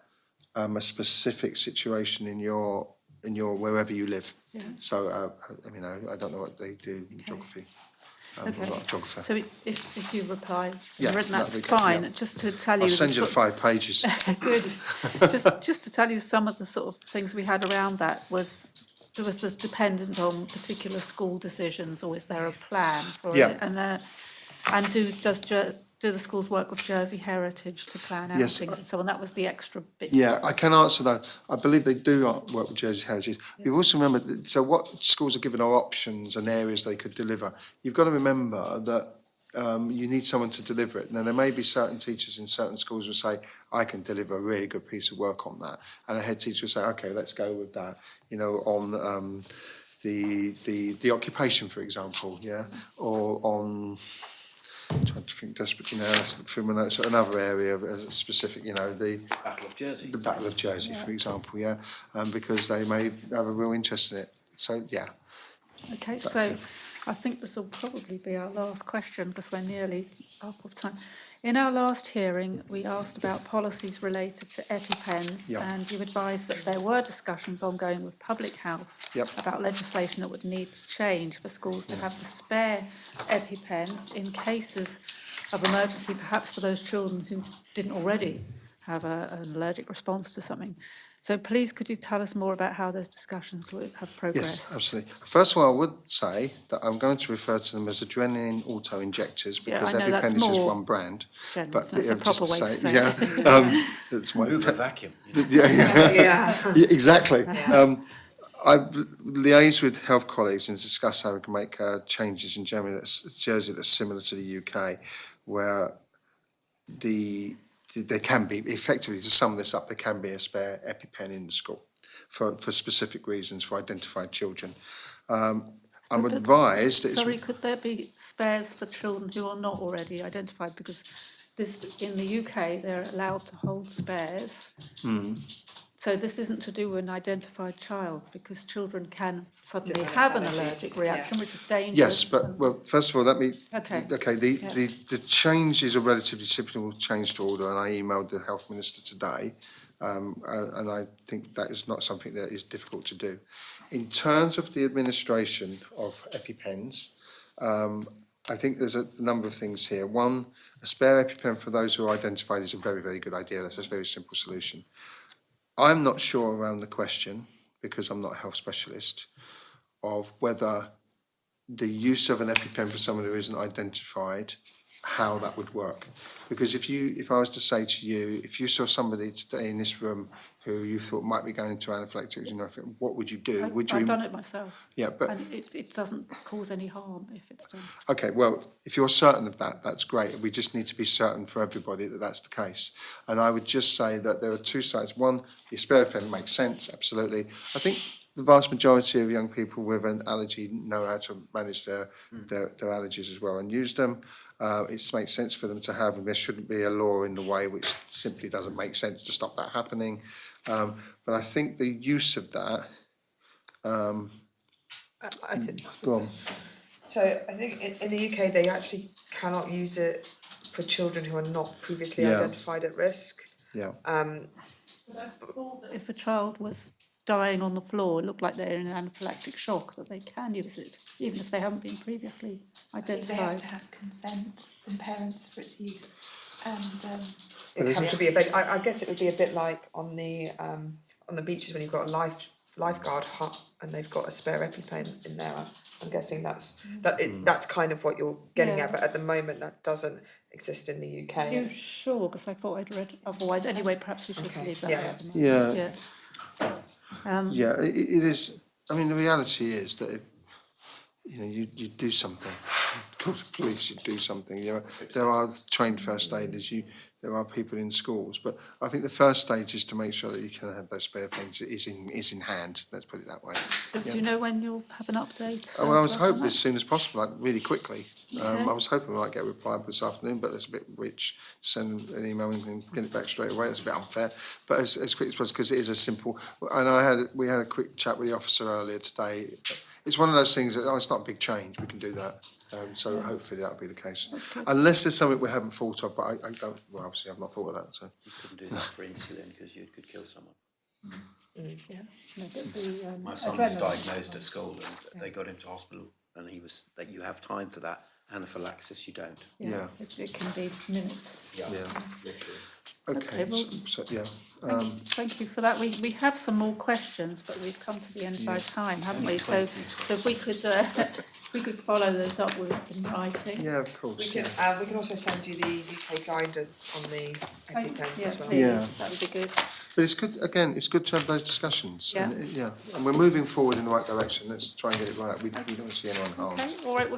a specific situation in your wherever you live. Yeah. So I don't know what they do in geography. I'm Okay. not a geographer. So if you reply, in Yeah, written, that's that'd be good, fine. yeah. Just to tell you. I'll send the you the sort- 5 pages. Good. Just to tell you some of the sort of things we had around that was this dependent on particular school decisions, or is there a plan for Yeah. it? And do the schools work with Jersey Heritage to plan Yes, outings and so on? That was the extra bit. Yeah, I can answer that. I believe they do work with Jersey Heritage. You've also remembered, so what schools are given are options and areas they could deliver. You've got to remember that you need someone to deliver it. Now, there may be certain teachers in certain schools who say, I can deliver a really good piece of work on that. And a head teacher will say, okay, let's go with that, on the occupation, for example, yeah, or on... I'm trying to think desperately now, let's look through my notes, another area of a specific, the Battle of Jersey. the Battle of Jersey, for example, yeah, because they may have a real interest in it. So, yeah. Okay, so I think this will probably be our last question because we're nearly up of time. In our last hearing, we asked about policies related to EpiPens, Yeah. and you advised that there were discussions ongoing with Public Health Yep. about legislation that would need to change for schools to have the spare EpiPens in cases of emergency, perhaps for those children who didn't already have an allergic response to something. So please, could you tell us more about how those discussions have progressed? Yes, absolutely. First of all, I would say that I'm going to refer to them as adrenaline auto-injectors because I know EpiPen that's is just more one brand. generous. But That's a just proper to way to say yeah, it. that's my Move a vacuum. yeah. Yeah. Yeah, exactly. I've liaised with health colleagues and discussed how we can make changes in Jersey that's similar to the UK, where there can be, effectively, to sum this up, there can be a spare EpiPen in the school for specific reasons for identified children. I'm But- advised that it's... Sorry, could there be spares for children who are not already identified? Because in the UK, they're allowed to hold spares. So this isn't to do with an identified child, because children can suddenly Develop have an allergies, allergic reaction, yeah. which is dangerous. Yes, but, well, first of all, let me... Okay. The change is a relatively simple change to order, and I emailed the Health Minister today, and I think that is not something that is difficult to do. In terms of the administration of EpiPens, I think there's a number of things here. One, a spare EpiPen for those who are identified is a very, very good idea. That's a very simple solution. I'm not sure around the question, because I'm not a health specialist, of whether the use of an EpiPen for someone who isn't identified how that would work. Because if I was to say to you, if you saw somebody today in this room who you thought might be going into anaphylactic, what would you do? Would you? I've done it myself. Yeah, but And it doesn't cause any harm if it's done. okay, well, if you're certain of that, that's great. We just need to be certain for everybody that that's the case. And I would just say that there are two sides. One, the spare pen makes sense, absolutely. I think the vast majority of young people with an allergy know how to manage their allergies as well and use them. It makes sense for them to have, and there shouldn't be a law in the way which simply doesn't make sense to stop that happening. But I think the use of that, I think. go on. So I think in the UK they actually cannot use it for children who are not previously Yeah. identified at risk. Yeah. If a child was dying on the floor, it looked like they're in an anaphylactic shock, that they can use it, even if they haven't been previously I think they have identified. to have consent from parents for its use, and It would have to be I guess it would be a bit like on the beaches when you've got a lifeguard hut and they've got a spare EpiPen in there. I'm guessing that's kind of what you're getting at, but at the moment that doesn't exist in the UK. Are you sure? Because I thought I'd read otherwise. Anyway, perhaps we should Okay, leave that yeah. out. Yeah. Yeah. Yeah, it is. I mean, the reality is that if, you do something. Call the police. You do something. There are trained first aiders. There are people in schools, but I think the first stage is to make sure that you can have those spare pens is in hand. Let's put it that way. So do you know when you'll have an update? Well, I was for us on hoping that? as soon as possible, like really quickly. Okay. I was hoping we might get a reply this afternoon, but that's a bit rich. Send an email and get it back straight away. That's a bit unfair. But as quick as possible, because it is a simple. And we had a quick chat with the officer earlier today. It's one of those things that it's not a big change. We can do that. So hopefully that'll be the case. Unless there's something we haven't thought of, but I don't. Well, obviously I've not thought of that. So You couldn't do that for insulin because you could kill someone. Yeah. No, but the, My son was adrenaline- diagnosed at school and they got him to hospital and that you have time for that. Anaphylaxis, you don't. Yeah. It can be minutes. yeah. Literally. Okay. Okay, well- So yeah. Thank you for that. We have some more questions, but we've come to the end of our time, haven't we? So if we could follow those up with in writing. Yeah, of course. We can also send you the UK guidance on the EpiPens as well. Please, Yeah. that would be good. But it's good. Again, it's good to have those discussions. Yeah. And we're moving forward in the right direction. Let's try and get it right. We don't see anyone harmed. Okay, all right. Well,